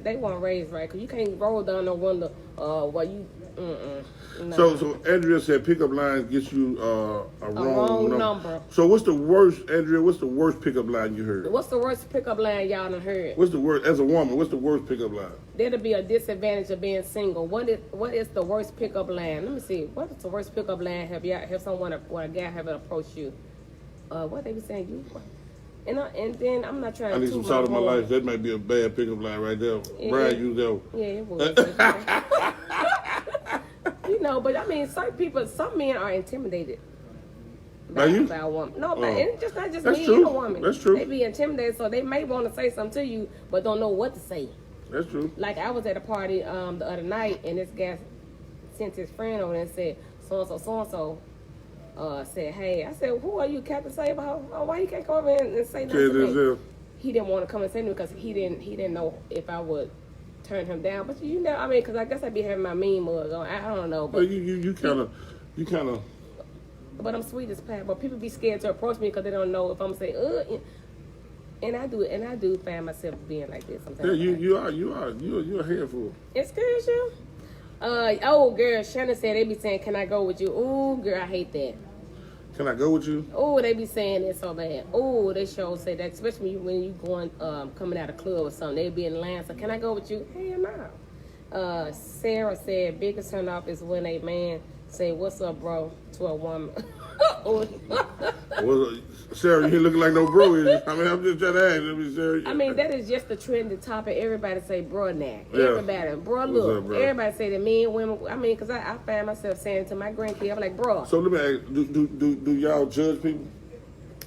they weren't raised right. Because you can't roll down no window while you, no. So Andrea said pickup lines gets you a wrong number. So what's the worst, Andrea, what's the worst pickup line you heard? What's the worst pickup line y'all done heard? What's the worst, as a woman, what's the worst pickup line? That'll be a disadvantage of being single. What is the worst pickup line? Let me see. What is the worst pickup line? Have someone or a guy have approached you? What they be saying? You. And then I'm not trying to. I need some salt in my life. That might be a bad pickup line right there. Brian, you know. Yeah, it was. You know, but I mean, some men are intimidated by a woman. No, but it's just not just me, either woman. That's true. They be intimidated, so they may want to say something to you, but don't know what to say. That's true. Like I was at a party the other night, and this guy sent his friend over and said, so said, hey. I said, who are you, Captain Saber? Why you can't come over and say nothing to me? He didn't want to come and say to me because he didn't know if I would turn him down. But you know, I mean, because I guess I'd be having my mean mug on. I don't know. But you kind of. But I'm sweet as pie. But people be scared to approach me because they don't know if I'm saying And I do find myself being like this sometimes. Yeah, you're a handful. It scares you. Oh girl, Shannon said they be saying, "Can I go with you?" Ooh, girl, I hate that. Can I go with you? Oh, they be saying it so bad. Oh, they sure say that, especially when you going coming out of club or something. They be in line. So, can I go with you? Hell no. Sarah said, biggest turn off is when a man say, "What's up, bro?" to a woman. Well, Sarah, you ain't looking like no bro, is you? I mean, I'm just trying to ask. Sarah, I mean, that is just the trending topic. Everybody say bro now. Yeah. Everybody, bro, look. Up, bro? Everybody say that men, women. I mean, because I find myself saying to my grandkid, I'm like, bro. So let me ask, do y'all judge people?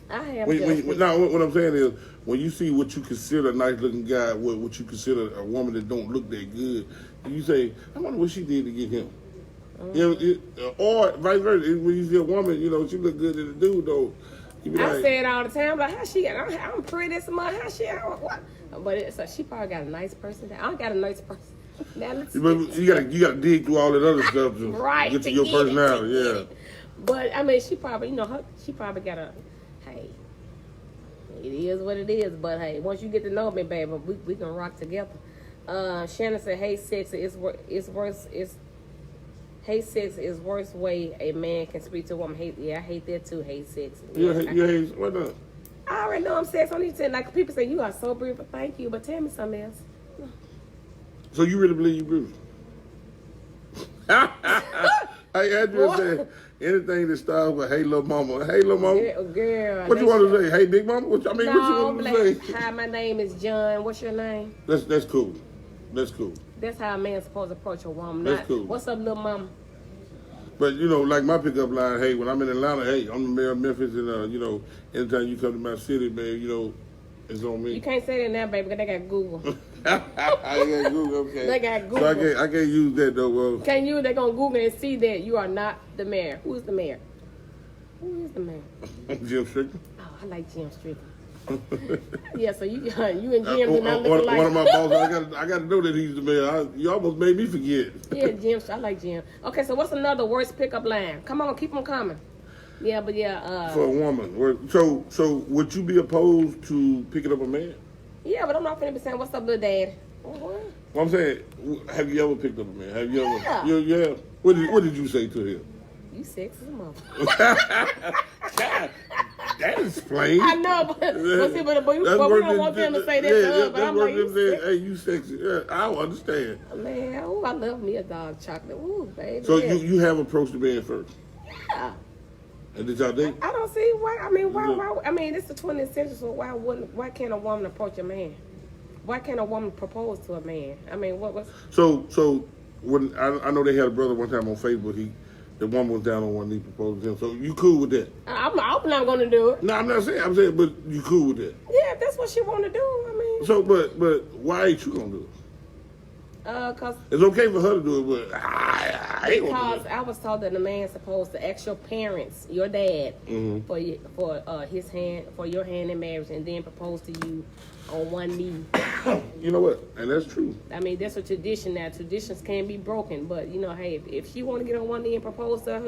I have what I'm saying is, when you see what you consider a nice looking guy, what you consider a woman that don't look that good, you say, I wonder what she did to get him. You know, or vice versa. When you see a woman, you know, she look good as a dude, though. You be like, I say it all the time, like, how she, I'm pretty as much, how she, what? But so she probably got a nice person. I don't got a nice person. Now, you gotta dig through all that other stuff to get to your personality, yeah. But I mean, she probably, you know, she probably got a, hey, it is what it is. But hey, once you get to know me, baby, we can rock together. Shannon said, "Hey, sexy, it's worse. Hey, sex is worst way a man can speak to a woman. I hate that too. Hate sex. You hate what not? I already know I'm sex. I need to say, like, people say you are so beautiful. Thank you, but tell me something else. So you really believe you beautiful? Hey, Andrea said anything that starts with "Hey, little mama." Hey, little mama. Girl. What you want to say? Hey, big mama. What you want to say? Hi, my name is John. What's your name? That's cool. That's cool. That's how a man's supposed to approach a woman. That's cool. What's up, little mama? But, you know, like my pickup line, hey, when I'm in Atlanta, hey, I'm the mayor of Memphis, and, you know, anytime you come to my city, man, you know, it's on me. You can't say that now, baby, because they got Google. I got Google, okay. They got Google. So I can't use that, though. Can't use, they're going to Google and see that you are not the mayor. Who's the mayor? Who is the man? Jim Strickland. Oh, I like Jim Strickland. Yeah, so you and Jim do not look one alike. of my bosses, I got to know that he's the man. You almost made me forget. Yeah, Jim. I like Jim. Okay, so what's another worst pickup line? Come on, keep them coming. Yeah, but yeah. For a woman. So would you be opposed to picking up a man? Yeah, but I'm not finna be saying, what's up, little daddy? What? Well, I'm saying, have you ever picked up a man? Have you ever? Yeah. Yeah. What did you say to him? You sexy as a mother. That is plain. I know, but we don't want them to say that to us. But I'm like, you sexy. Hey, you sexy. Yeah, I don't understand. Man, I love me a dog chocolate. Ooh, baby. So yeah. you have approached the man first. Yeah. And did y'all date? I don't see why. I mean, why? I mean, it's the 20th century, so why can't a woman approach a man? Why can't a woman propose to a man? I mean, what's... So when I know they had a brother one time on Facebook, the woman was down on one knee proposing to him. So you cool with that? I'm not gonna do it. No, I'm not saying. I'm saying, but you cool with that? Yeah, if that's what she want to do. I mean. So, but why ain't you gonna do it? Cause it's okay for her to do it, but I ain't gonna do because it. I was told that the man's supposed to ask your parents, your dad, for his hand, for your hand in marriage, and then propose to you on one knee. You know what? And that's true. I mean, that's a tradition now. Traditions can be broken, but you know, hey, if she want to get on one knee and propose to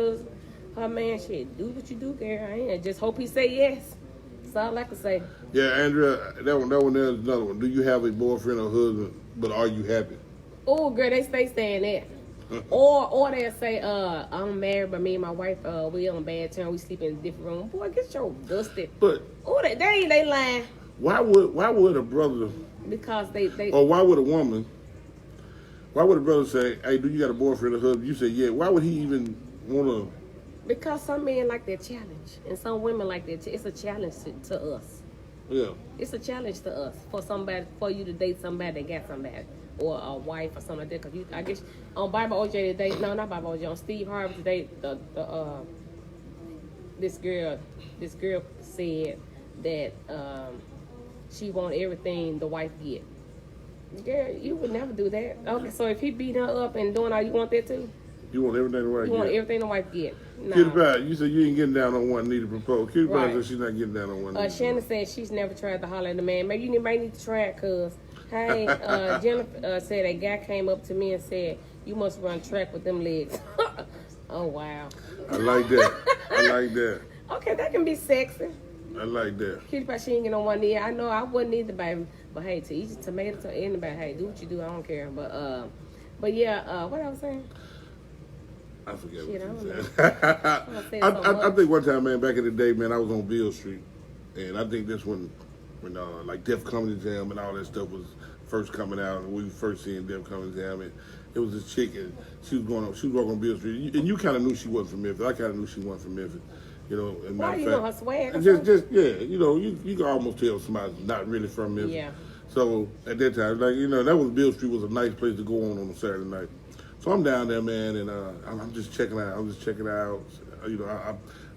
her man, shit, do what you do, girl. I ain't just hope he say yes. That's all I can say. Yeah, Andrea, that one there's another one. Do you have a boyfriend or husband, but are you happy? Oh, girl, they stay saying that. Or they'll say, I'm married, but me and my wife, we on bad terms. We sleep in a different room. Boy, get your dusty. But they lying. Why would a brother? Because they. Or why would a woman? Why would a brother say, "Hey, do you got a boyfriend or husband?" You say, "Yeah." Why would he even want to? Because some men like that challenge, and some women like that. It's a challenge to us. Yeah. It's a challenge to us for you to date somebody that got somebody. Or a wife or something like that. Because I guess on Bible OJ today, no, not Bible OJ, on Steve Harvey today, this girl said that she want everything the wife get. Girl, you would never do that. Okay, so if he beat her up and doing all, you want that too? You want everything the wife get? You want everything the wife get. No. Kitty Pie, you said you ain't getting down on one knee to propose. Kitty Pie Right. said she's not getting down on one knee. Shannon said she's never tried to holler at the man. Maybe you might need to try it, cuz. Hey, Jennifer said a guy came up to me and said, you must run track with them legs. Oh, wow. I like that. Okay, that can be sexy. I like that. Kitty Pie, she ain't get on one knee. I know I wouldn't either, baby. But hey, to each tomato to anybody, hey, do what you do. I don't care. But yeah, what I was saying? I forget Shit, what you I said. I think one time, man, back in the day, man, I was on Beale Street, and I think that's when like Def Comedy Jam and all that stuff was first coming out, and we first seeing Def Comedy Jam, and it was this chick, and she was walking on Beale Street, and you kind of knew she wasn't from Memphis. I kind of knew she wasn't from Memphis. You know, and Why you know her swag? just yeah, you can almost tell somebody's not really from Memphis. Yeah. So at that time, that was Beale Street was a nice place to go on a Saturday night. So I'm down there, man, and I'm just checking out.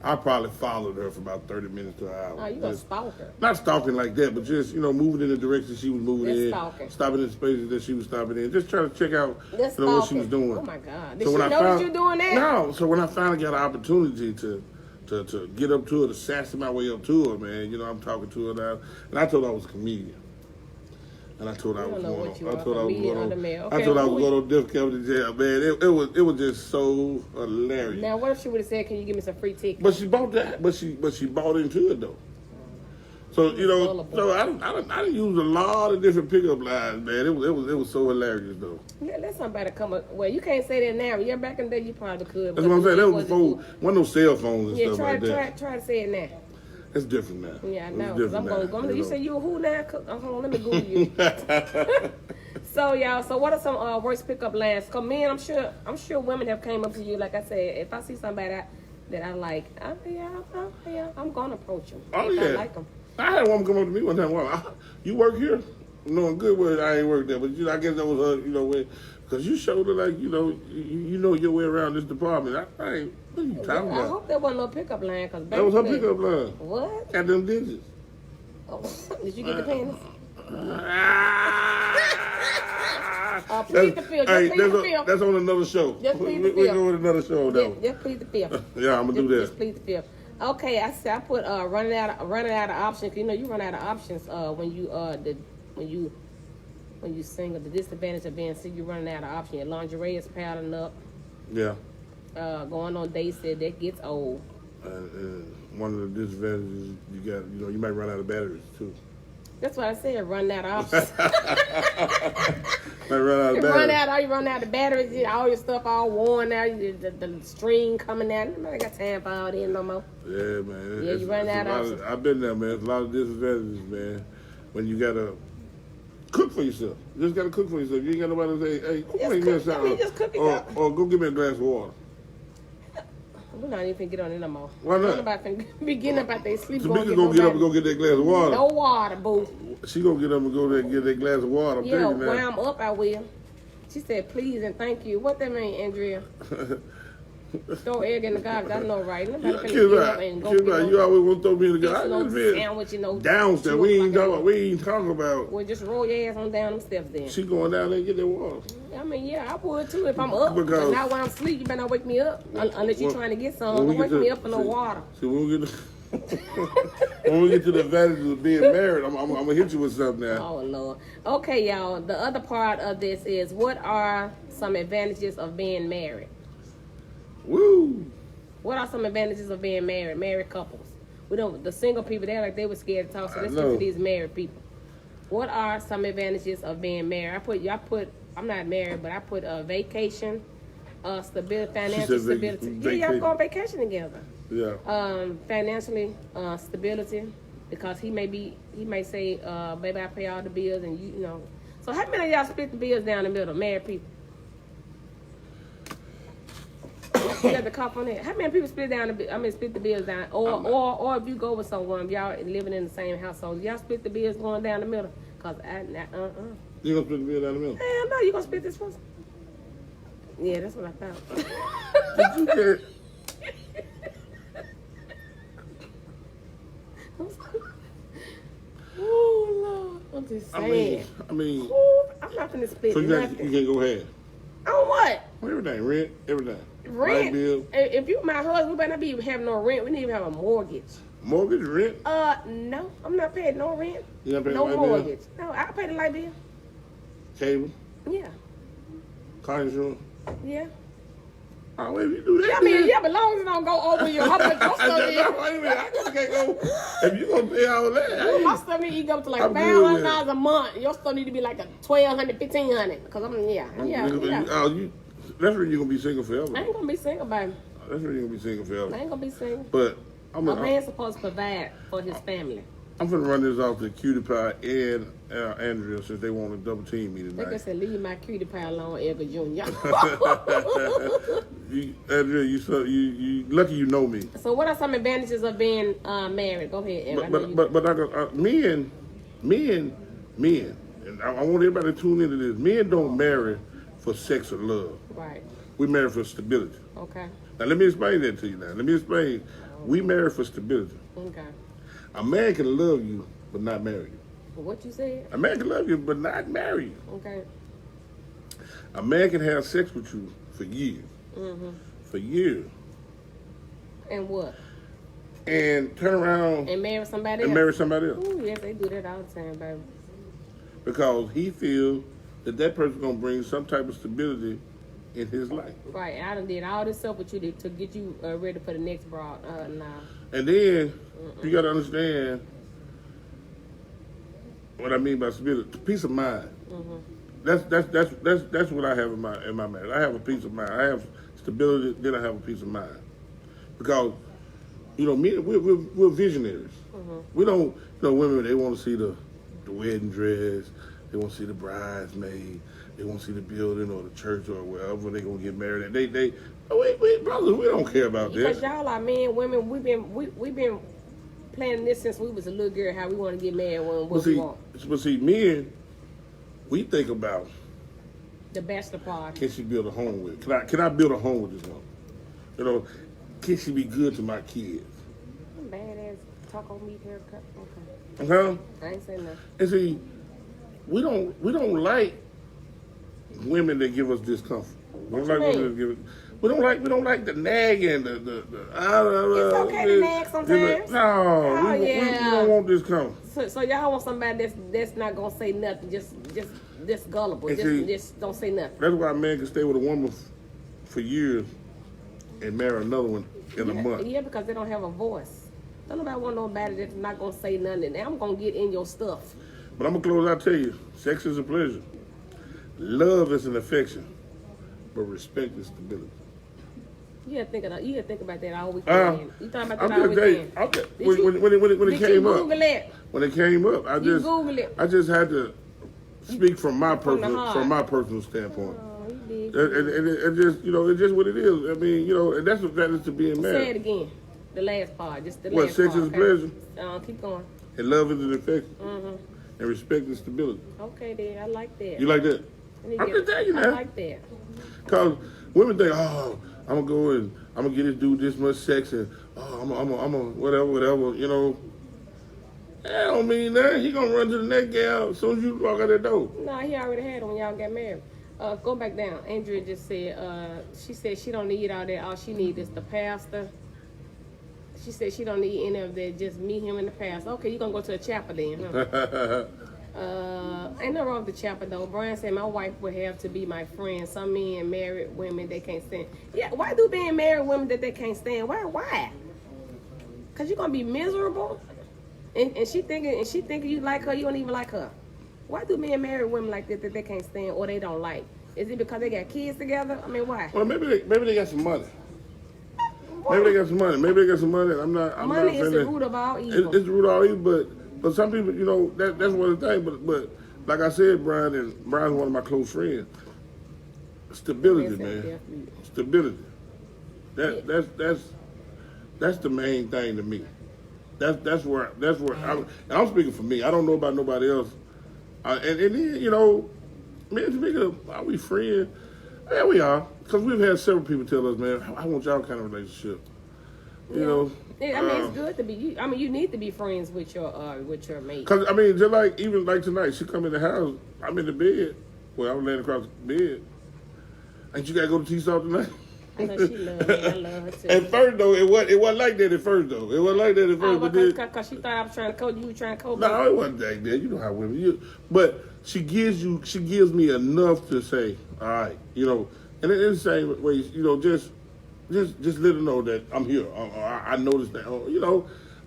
I probably followed her for about 30 minutes to an hour. Oh, you a stalker. Not stalking like that, but just, moving in the direction she was moving That's in. stalking. Stopping in spaces that she was stopping in. Just trying to check out That's what she was doing. Oh, my God. Did she know that you doing that? No. So when I finally got an opportunity to get up to her, to sassy my way up to her, man, I'm talking to her now. And I told her I was a comedian. And I told her I was going on Def Comedy Jam, man. It was just so hilarious. Now, what if she would have said, "Can you give me some free tickets?" But she bought that. But she bought into it though. So I done used a lot of different pickup lines, man. It was so hilarious though. Let somebody come up. Well, you can't say that now. Yeah, back in the day you probably could. That's what I'm saying. That was before one of those cell phones and stuff like that. Try to say it now. It's different now. Yeah, I know. Because I'm going to. You say you a who now? Hold on, let me Google you. So y'all, what are some worst pickup lines? Cause men, I'm sure women have came up to you. Like I said, if I see somebody that I like, I'm gonna approach them. Oh if yeah. I like them. I had a woman come up to me one time. Well, you work here? Knowing good well I ain't worked there, but I guess that was her. Because you showed her like you know your way around this department. I ain't. What are you talking about? I hope that wasn't no pickup line. Cause that was her pickup line. What? Got them digits. Oh, did you get the panties? Plead the fifth. That's on another show. Just plead the fifth. We're going with another show now. Just plead the fifth. Yeah, I'm gonna do that. Just plead the fifth. Okay, I said I put running out of options. You know, you run out of options when you single. The disadvantage of being single, you're running out of options. Your lingerie is piling up. Yeah. Going on dates that gets old. One of the disadvantages you might run out of batteries too. That's what I said. Running out of options. Might run out of batteries. You run out of batteries. All your stuff all worn out. The string coming out. I got time for all that no more. Yeah, man. Yeah, you run out of options. I've been there, man. It's a lot of disadvantages, man. When you gotta cook for yourself. You just gotta cook for yourself. You ain't got nobody to say, hey, make me a salad. Just cook it or go get me a glass of water. We're not even get on it no more. Why not? Nobody be getting up out there sleep. Tamika's gonna get up and go get that glass of water. No water, boo. She gonna get up and go there and get that glass of water. I'm telling you when now. I'm up, I will. She said, please and thank you. What that mean, Andrea? Throw egg in the garbage. I know, right? Nobody finna get up and go get You always want to throw me in the garbage. Sandwich, downstairs. We ain't talking about. Well, just roll your ass on down them steps then. She going down there and get that water. I mean, yeah, I would too if I'm up. But not when I'm asleep. You better not wake me up unless you're trying to get some. Don't wake me up for no water. See, when we get to the advantages of being married, I'm gonna hit you with something now. Oh Lord. Okay, y'all. The other part of this is what are some advantages of being married? Woo! What are some advantages of being married? Married couples. We don't. The single people, they're like they were scared to talk. So let's get to these married people. What are some advantages of being married? I'm not married, but I put vacation, stability, financial stability. Yeah, y'all go on vacation together. Yeah. Financially, stability, because he may say, baby, I pay all the bills, and you know. So how many of y'all split the bills down the middle? Married people. You got the cop on that. How many people split the bills down? Or if you go with someone, y'all living in the same household, y'all split the bills going down the middle. Cause You gonna split the bill down the middle? Hell no, you gonna split this person? Yeah, that's what I thought. Did you get? Oh Lord, I'm just saying. I mean, ooh, I'm not gonna split. So you can't go ahead. On what? Everything, rent, everything. Rent. Bill. If you my husband, we better not be having no rent. We need to have a mortgage. Mortgage, rent? No, I'm not paying no rent. You not paying no light mortgage. Bill? No, I pay the light bill. Cable? Yeah. Car insurance? Yeah. Oh, wait, you do that? Yeah, I mean, yeah, but long as it don't go over your how much your stuff is. I just can't go. If you gonna pay all that, my stuff need to go up to like $500 a month. Your stuff need to be like a $1,200, $1,500. Because that's when you're gonna be single forever. I ain't gonna be single, baby. That's when you're gonna be single forever. I ain't gonna be single. But a man's supposed to provide for his family. I'm gonna run this off to Cutie Pie and Andrea since they want to double team me tonight. Like I said, leave my Cutie Pie alone, Edgar Jr. Andrea, you lucky you know me. So what are some advantages of being married? Go ahead, Edgar. But men, and I want everybody to tune into this. Men don't marry for sex or love. Right. We marry for stability. Okay. Now let me explain that to you. Now let me explain. We marry for stability. Okay. A man can love you but not marry you. What you said? A man can love you but not marry you. Okay. A man can have sex with you for years. Mm-hmm. For years. And what? And turn around and marry somebody else. Ooh, yes, they do that all the time, baby. Because he feels that person's gonna bring some type of stability in his life. Right. I done did all this stuff with you to get you ready for the next broad. Nah. And then you gotta understand what I mean by stability. Peace of mind. Mm-hmm. That's what I have in my marriage. I have a peace of mind. I have stability. Then I have a peace of mind. Because we're visionaries. Mm-hmm. We don't. Women, they want to see the wedding dress. They want to see the bridesmaid. They want to see the building or the church or wherever they're gonna get married. And we brothers, we don't care about that. Because y'all are men, women. We've been planning this since we was a little girl. How we want to get married when we want. But see, men, we think about the bachelor party. Can she build a home with? Can I build a home with this woman? Can she be good to my kids? Badass taco meat haircut. Okay. Huh? I ain't saying nothing. And see, we don't like women that give us discomfort. We don't like women that give us. We don't like the nagging, the It's okay to nag sometimes. No, we yeah. don't want this coming. So y'all want somebody that's not gonna say nothing, just gullible, just don't say nothing. That's why a man can stay with a woman for years and marry another one in a month. Yeah, because they don't have a voice. Don't nobody want nobody that's not gonna say nothing. I'm gonna get in your stuff. But I'm gonna close out. Tell you, sex is a pleasure, love is an affection, but respect is stability. You gotta think about that all weekend. You talking about that all weekend? When it came up, Google it? When it came up, Google it. I just had to speak from my personal standpoint. Oh, you did. And just it's just what it is. I mean, and that's what that is to being married. Say it again. The last part, just the What, last sex part. is a pleasure, Keep going. and love is an affection, Mm-hmm. and respect is stability. Okay, then I like that. You like that? I'm just telling you now. I like that. Cause women think, oh, I'm gonna go and I'm gonna get this dude this much sex, and I'm a whatever. That don't mean that. He gonna run to the next gal as soon as you walk out that door. No, he already had it when y'all got married. Go back down. Andrea just said, she said she don't need all that. All she need is the pastor. She said she don't need any of that. Just meet him in the pastor. Okay, you gonna go to a chapel then, huh? Ain't no wrong with the chapel though. Brian said my wife would have to be my friend. Some men, married women, they can't stand. Yeah, why do being married women that they can't stand? Why? Cause you're gonna be miserable. And she thinking you like her, you don't even like her. Why do men married women like that they can't stand or they don't like? Is it because they got kids together? I mean, why? Well, maybe they got some money. Maybe they got some money. Money is the root of all evil. It's the root of all evil, but some people, that's one of the things. But like I said, Brian's one of my close friends. Stability, man. Stability. That's the main thing to me. That's where I'm speaking for me. I don't know about nobody else. And then man, speaking of, are we friends? Yeah, we are. Because we've had several people tell us, man, I want y'all kind of relationship. Yeah, I mean, it's good to be. You need to be friends with your mate. Because just like even like tonight, she come in the house. I'm in the bed. Well, I was laying across the bed. Ain't you gotta go to TSaltt tonight? I know she loves me. I love her too. At first though, it wasn't like that at first though. It wasn't like that at first. Because she thought I was trying to code you. Were trying to code me. No, it wasn't like that. You know how women. But she gives me enough to say, all right, and in the same way, just let her know that I'm here. I noticed that.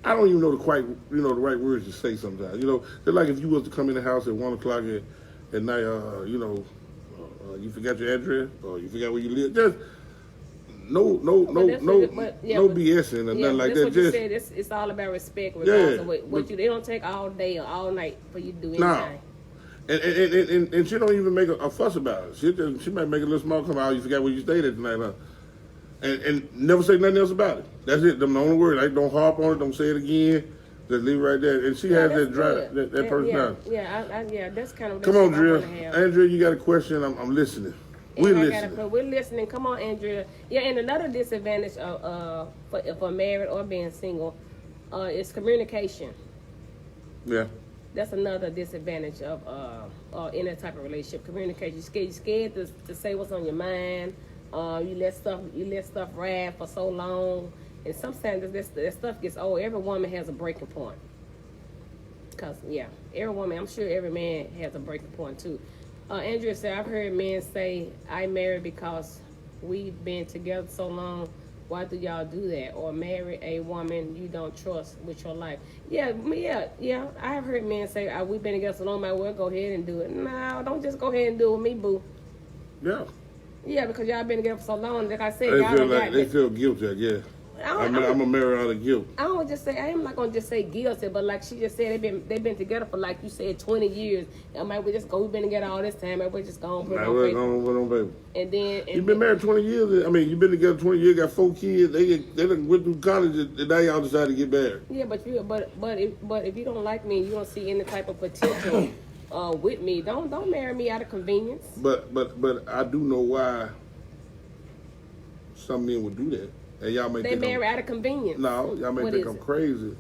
I don't even know the right words to say sometimes. Just like if you was to come in the house at 1 o'clock at night, you forgot your address or you forgot where you live. Just no BSing or nothing like that. What you said. It's all about respect. Regardless of what you. They don't take all day or all night for you to do anything. Nah. And she don't even make a fuss about it. She might make a little small comment. Oh, you forgot where you stayed at tonight, huh? And never say nothing else about it. That's it. Them the only word. Like, don't harp on it. Don't say it again. Just leave it right there. And she has that drive, that personality. Yeah, that's kind of. Come on, Andrea. Andrea, you got a question? I'm listening. We're listening. Come on, Andrea. Yeah, and another disadvantage for married or being single is communication. Yeah. That's another disadvantage of any type of relationship. Communication. You're scared to say what's on your mind. You let stuff ride for so long, and sometimes that stuff gets old. Every woman has a breaking point. Cause every woman. I'm sure every man has a breaking point too. Andrea said, I've heard men say, I married because we've been together so long. Why do y'all do that? Or marry a woman you don't trust with your life. Yeah. I have heard men say, we've been together so long, might well go ahead and do it. No, don't just go ahead and do it with me, boo. Yeah. Yeah, because y'all been together for so long. Like I said, they feel guilty, I guess. I'm gonna marry out of guilt. I am not gonna just say guilty, but like she just said, they've been together for, like you said, 20 years. We've been together all this time. We're just going to put on baby. And then you've been married 20 years. You've been together 20 years. Got 4 kids. They done went through college, and now y'all decided to get married. Yeah, but if you don't like me, you don't see any type of potential with me. Don't marry me out of convenience. But I do know why some men would do that. And y'all may think marry out of convenience. No, y'all may think I'm crazy,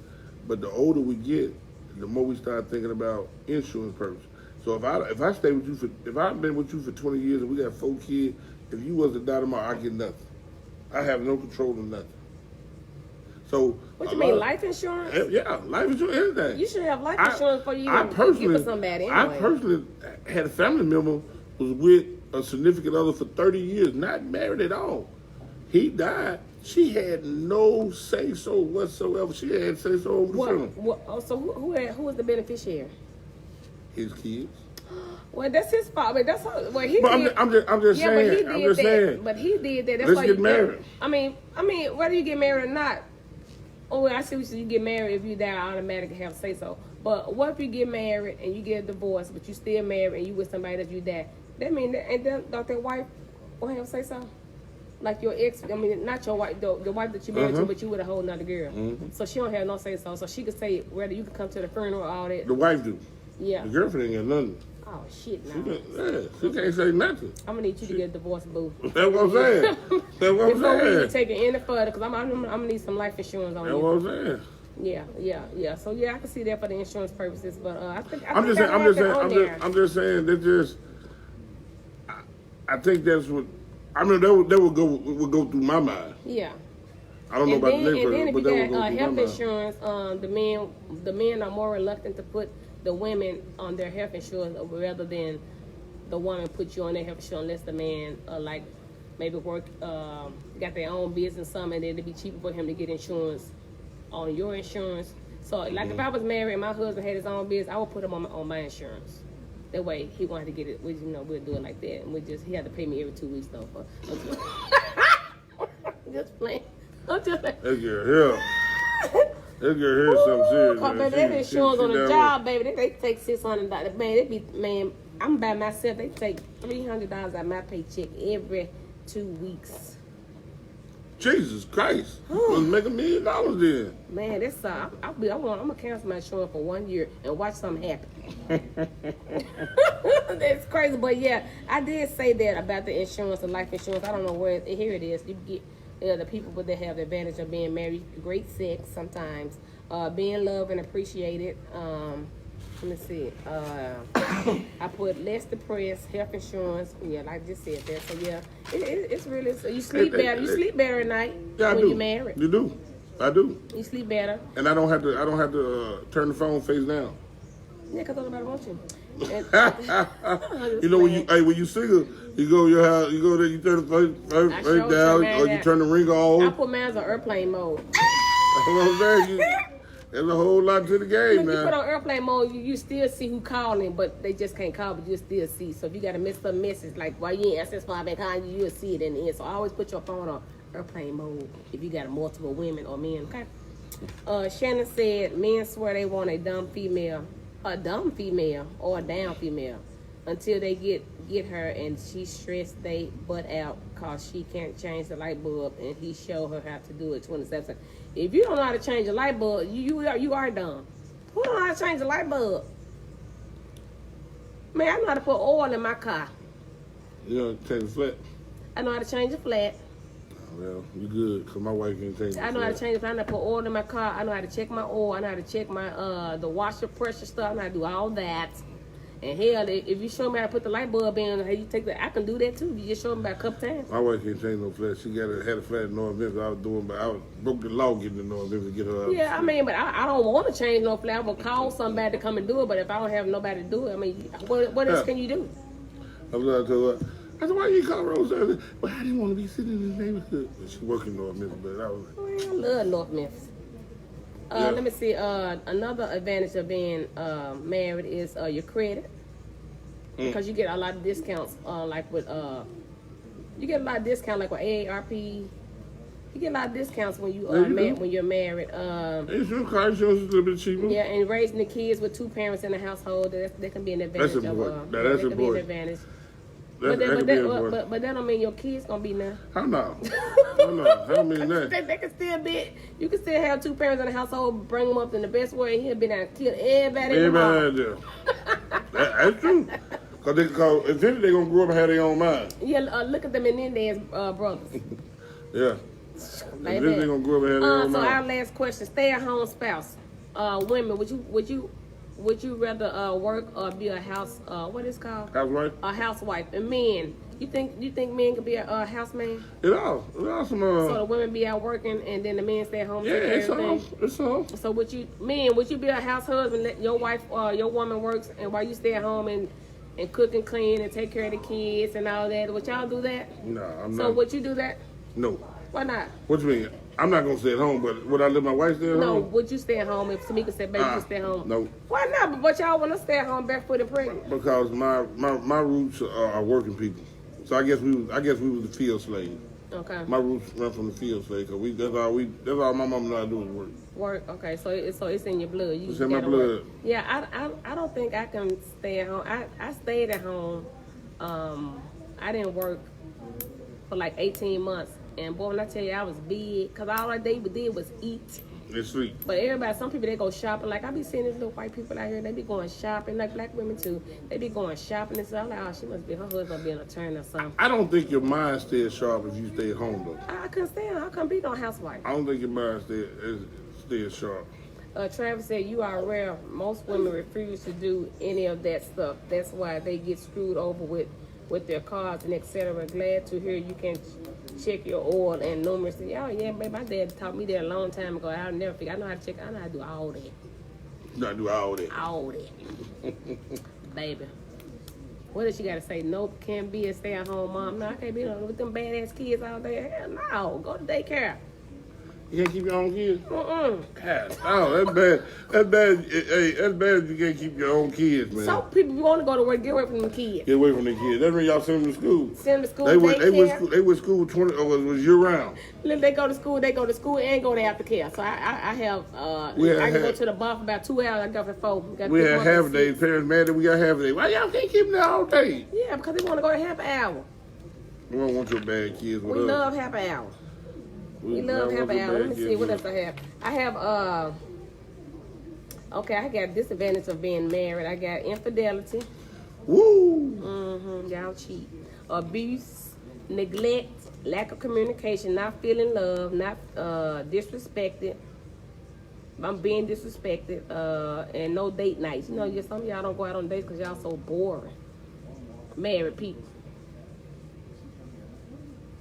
but the older we get, the more we start thinking about insurance purposes. So if I stay with you if I've been with you for 20 years and we got 4 kids, if you was to die tomorrow, I get nothing. I have no control of nothing. So What you mean, life insurance? Yeah, life insurance, everything. You should have life insurance for you I to personally, give to somebody anyway. I personally had a family member was with a significant other for 30 years, not married at all. He died. She had no say-so whatsoever. She had say-so over the funeral. So who was the beneficiary? His kids. Well, that's his fault. But that's how, well, he But did. I'm just saying. But he did I'm just that. saying. But he did that. That's Let's why get you married. I mean, whether you get married or not. Oh, I see what you get married. If you die, I automatically have to say so. But what if you get married and you get a divorce, but you still married and you with somebody that you die? That mean don't that wife gonna have to say so? Like your ex, I mean, not your wife, the wife that you married to, but you with a whole nother girl. So she don't have no say so. So she could say whether you can come to the funeral or all that. The wife do. Yeah. The girlfriend ain't got nothing. Oh shit! Now She can't say nothing. I'm gonna need you to get a divorce, boo. That's what I'm saying. That's what I'm Before we even saying. take it any further, because I'm gonna need some life insurance on That's you. what I'm saying. Yeah. So yeah, I can see that for the insurance purposes, but I think I'm just saying that just. I think that's what. I mean, that would go through my mind. Yeah. I don't know about the next And then person, if but you that would go got through my health mind. insurance, the men are more reluctant to put the women on their health insurance rather than the woman put you on their health insurance unless the man like maybe got their own business something, and then it'd be cheaper for him to get insurance on your insurance. So like if I was married and my husband had his own business, I would put him on my insurance. That way he wanted to get it. We'll do it like that, and he had to pay me every 2 weeks though. Just playing. I'm just like, That girl, yeah. That girl here's something serious. Oh, man, that insurance on the job, baby. They take $600. Man, I'm by myself. They take $300 out of my paycheck every 2 weeks. Jesus Christ. Let's make $1 million then. Man, that's I'm gonna cancel my insurance for 1 year and watch something happen. That's crazy, but yeah, I did say that about the insurance, the life insurance. I don't know where. Here it is. You get the people that have the advantage of being married, great sex sometimes, being loved and appreciated. Let me see. I put less depressed, health insurance. Yeah, like I just said that. So yeah, it's really. So you sleep better. You sleep better at night when you're married. You do. I do. You sleep better. And I don't have to turn the phone face down. Yeah, because nobody wants you. And, You know when you single, you go to your house, you go there, you turn the face down, or you turn the ring on. I put mine on airplane mode. That's what I'm saying. There's a whole lot to the game, When you put man. on airplane mode, you still see who calling, but they just can't call, but you still see. So if you got a messed up message, like why you ain't answering phone, I've been calling you, you'll see it in the end. So always put your phone on airplane mode if you got multiple women or men. Okay. Shannon said men swear they want a dumb female or a down female until they get her and she stressed they butt out cause she can't change the light bulb and he showed her how to do it 27. If you don't know how to change a light bulb, you are dumb. Who don't know how to change a light bulb? Man, I know how to put oil in my car. You know, change the flat. I know how to change a flat. Well, you good, because my wife can't change the I know how to flat. change it. I know how to put oil in my car. I know how to check my oil. I know how to check my the washer pressure stuff. I know how to do all that. And hell, if you show me how to put the light bulb in, how you take that, I can do that too. You just show me about a couple times. My wife can't change no flat. She had a flat in North Memphis. I broke the law getting to North Memphis to get her out. Yeah, I mean, but I don't want to change no flat. I'm gonna call somebody to come and do it. But if I don't have nobody to do it, I mean, what else can you do? I was going to tell her, I said, why you call Rose? I said, well, I didn't want to be sitting in this neighborhood. But she worked in North Memphis, but I was like, Well, I love North Memphis. Yeah. Let me see. Another advantage of being married is your credit, because you get a lot of discounts. Like with you get a lot of discounts like with AARP. You get a lot of discounts when you when you're married. insurance, car insurance is a little bit cheaper. Yeah, and raising the kids with two parents in the household, that can be an advantage. That's important. That's that can be an important. advantage. That could be important. But that don't mean your kids gonna be now. How no? How no? How mean that? They can still be. You can still have two parents in the household, bring them up in the best way. He'll be down and kill everybody. Everybody out there. That's true. Because eventually they're going to grow up and have their own mind. Yeah, look at them Menendez brothers. Yeah. Like Eventually they're going to grow up and have their own So our mind. last question: stay-at-home spouse. Women, would you rather work or be a house? What is it called? Housewife? A housewife. And men, You think men could be a houseman? It all some So the women be out working and then the men stay at home. yeah, Take care of it's all. So would you be a house husband? Let your wife your woman works and while you stay at home and cook and clean and take care of the kids and all that. Would y'all do that? No, I'm not. So would you do that? No. Why not? What you mean? I'm not gonna stay at home, but would I let my wife stay at No, home? would you stay at home if Tamika said, baby, you stay at home? No. Why not? But y'all want to stay at home barefoot and pregnant? Because my roots are working people. So I guess we was the field slave. Okay. My roots run from the field slave because that's all my mama know how to do is work. Work. Okay. So it's in your blood. It's in my blood. Work. Yeah. I don't think I can stay at home. I stayed at home. I didn't work for like 18 months. And boy, when I tell you I was big, because all I did was eat. And sleep. But everybody, some people, they go shopping. Like, I be seeing these little white people out here, they be going shopping, like black women too. They be going shopping and stuff. I'm like, oh, she must be, her husband be an attorney or something. I don't think your mind stays sharp if you stay at home though. I couldn't stay, I couldn't be no housewife. I don't think your mind stays sharp. Travis said, you are rare. Most women refuse to do any of that stuff. That's why they get screwed over with their cars and etc. Glad to hear you can check your oil and numerous. Oh yeah, baby, my dad taught me that a long time ago. I'll never forget. I know how to check. I know how to do all that. You gotta do all that. All that. Baby. What does she gotta say? Nope, can't be a stay-at-home mom. No, I can't be with them badass kids all day. Hell no, go to daycare. You can't keep your own kids? Mm-mm. God, oh, that's bad. That's bad. Hey, that's bad if you can't keep your own kids, man. Some people want to go to work, get away from the kids. Get away from the kids. That's when y'all send them to school. Send them to school, They daycare. went school 20, or was year round. Then they go to school and go to aftercare. So I have, I can go to the bar for about 2 hours. I go for 4. We had half a day. Parents mad that we got half a day. Why y'all can't keep them there all day? Yeah, because they want to go to half an hour. We don't want your bad kids with We us. love half an hour. We love half an hour. Let me see what else I have. I have, okay, I got disadvantage of being married. I got infidelity. Woo! Mm-hmm, y'all cheat. Abuse, neglect, lack of communication, not feeling love, not disrespected. I'm being disrespected, and no date nights. You know, some of y'all don't go out on dates because y'all so boring. Married people.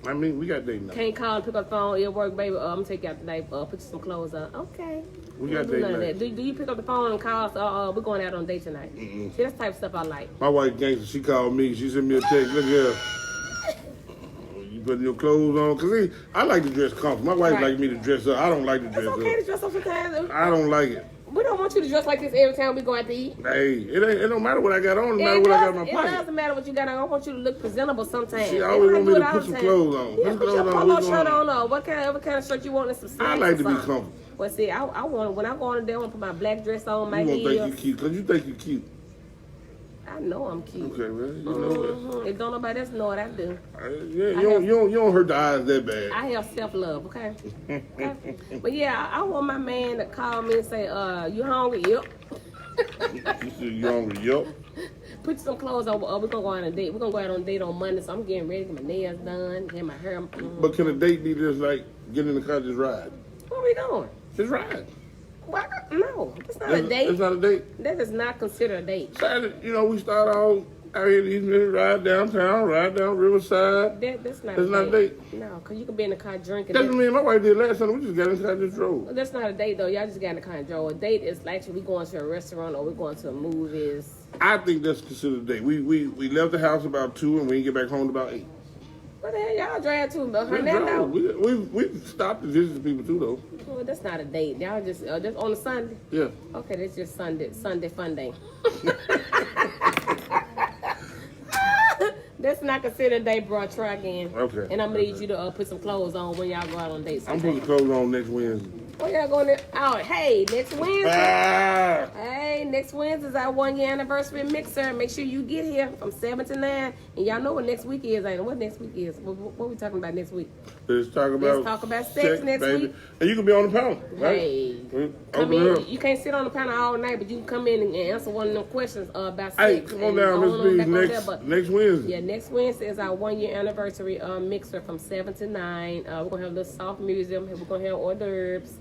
I mean, we got date night. Can't call and pick up the phone. It'll work, baby. I'm gonna take you out tonight. Put you some clothes on. Okay. We got do date none of night. that. Do you pick up the phone and call us? We're going out on a date tonight. See, that's the type of stuff I like. My wife gangster, she called me. She sent me a text. Look here. You putting your clothes on? Because I like to dress comfortable. My wife likes me to dress up. I don't like to dress It's okay up. to dress up sometimes. I don't like it. We don't want you to dress like this every time we go out to eat. Hey, it don't matter what I got on. It matter what I got in my It pocket. doesn't matter what you got on. I want you to look presentable sometimes. She always want me to all put the some time. clothes on. Yeah, Put put your clothes on. polo What's shirt going on. What kind of shirt you want and some slacks I like to be or something. comfortable. Well, see, I want when I go on a date, I want to put my black dress on, my You won't think you heels. cute because you think you cute. I know I'm cute. Okay, man. You know If don't nobody else know it, I do. that. Yeah, you don't hurt the eyes that bad. I have self-love, okay? Okay? But yeah, I want my man to call me and say, you hungry? Yep. You said you hungry? Yup. Put some clothes on. We're going to go on a date. We're going to go out on a date on Monday, so I'm getting ready to get my nails done, get my hair. But can a date be just like get in the car, just ride? Where we going? Just ride. Why? No, that's not a date. It's not a date. That is not considered a date. Saturday, we start out here in the evening, ride downtown, ride down Riverside. That's not That's a not a date. No, because you can be in the car drinking. That's what me and my wife did last Sunday. We just got in the car, just drove. That's not a date, though. Y'all just got in the car and drove. A date is like we going to a restaurant or we going to the movies. I think that's considered a date. We left the house about 2 and we didn't get back home about 8. What the hell y'all drive to? We Hernando? drove. We stopped to visit people too, though. Well, that's not a date. Y'all just on a Sunday? Yeah. Okay, that's just Sunday fun day. That's not considered a date, bro. Try again. Okay. And I'm gonna need you to put some clothes on when y'all go out on dates. I'm putting clothes on next Wednesday. Where y'all going out? Hey, next Wednesday. Ah! Hey, next Wednesday is our 1-year anniversary mixer. Make sure you get here from 7 to 9. And y'all know what next week is, ain't it? What next week is? What we talking about next week? Let's talk about sex next baby. week. And you can be on the panel, right? Hey, come Open it in. up. You can't sit on the panel all night, but you can come in and answer one of them questions about sex. Hey, come on down, Miss Please. Next Wednesday. Yeah, next Wednesday is our 1-year anniversary mixer from 7 to 9. We're gonna have a little soft music. We're gonna have hors d'oeuvres.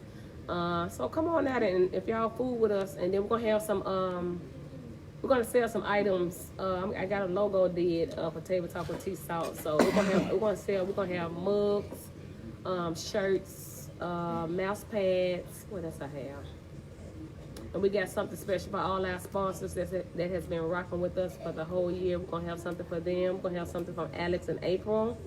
So come on out and if y'all fool with us, and then we're gonna have some we're gonna sell some items. I got a logo did for Table Talk with TSaltt. So we're gonna have mugs, shirts, mouse pads. What else I have? And we got something special for all our sponsors that has been rocking with us for the whole year. We're going to have something for them. We're going to have something from Alex and April.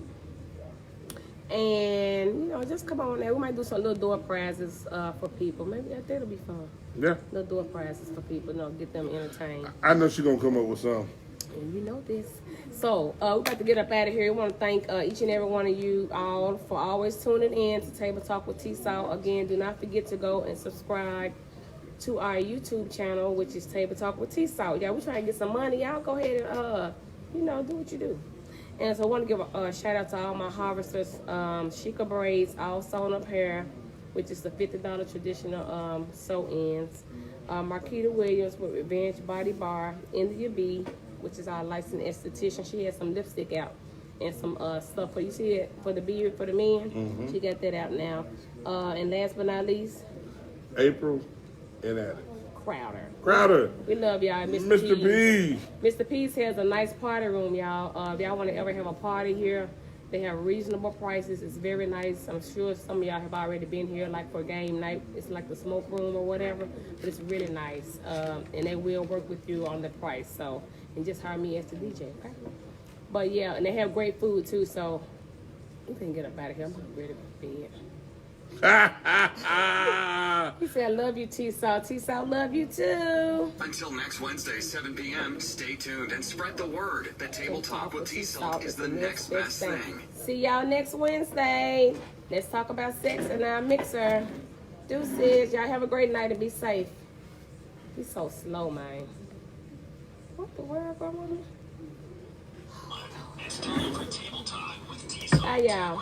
And, just come on there. We might do some little door prizes for people. Maybe that'll be fun. Yeah. Little door prizes for people, get them entertained. I know she's going to come up with some. And you know this. So, we're about to get up out of here. We want to thank each and every one of you all for always tuning in to Table Talk with TSaltt. Again, do not forget to go and subscribe to our YouTube channel, which is Table Talk with TSaltt. Yeah, we're trying to get some money. Y'all go ahead and, do what you do. And so I want to give a shout out to all my harvesters. Sheikah Braids, all sewn up hair, which is the $50 traditional sew ends. Marquita Williams with Revenge Body Bar. India B, which is our licensed esthetician. She has some lipstick out and some stuff for, you see it, for the beard, for the men. Mm-hmm. She got that out now. And last but not least, April and Alex. Crowder. We love y'all, Mr. P. Mr. P's has a nice party room, y'all. If y'all want to ever have a party here, they have reasonable prices. It's very nice. I'm sure some of y'all have already been here, like for game night. It's like the smoke room or whatever, but it's really nice. And they will work with you on the price. So, and just hire me as the DJ, okay? But yeah, and they have great food too. So, we can get up out of here. I'm ready for bed. He said, I love you, TSaltt. TSaltt, love you too. Until next Wednesday, 7 p.m., stay tuned and spread the word that Table Talk with TSaltt is the next best thing. See y'all next Wednesday. Let's talk about sex in our mixer. Deuces. Y'all have a great night and be safe. He's so slow, man. What the world, grandma? It's time for Table Talk with TSaltt. Hi, y'all.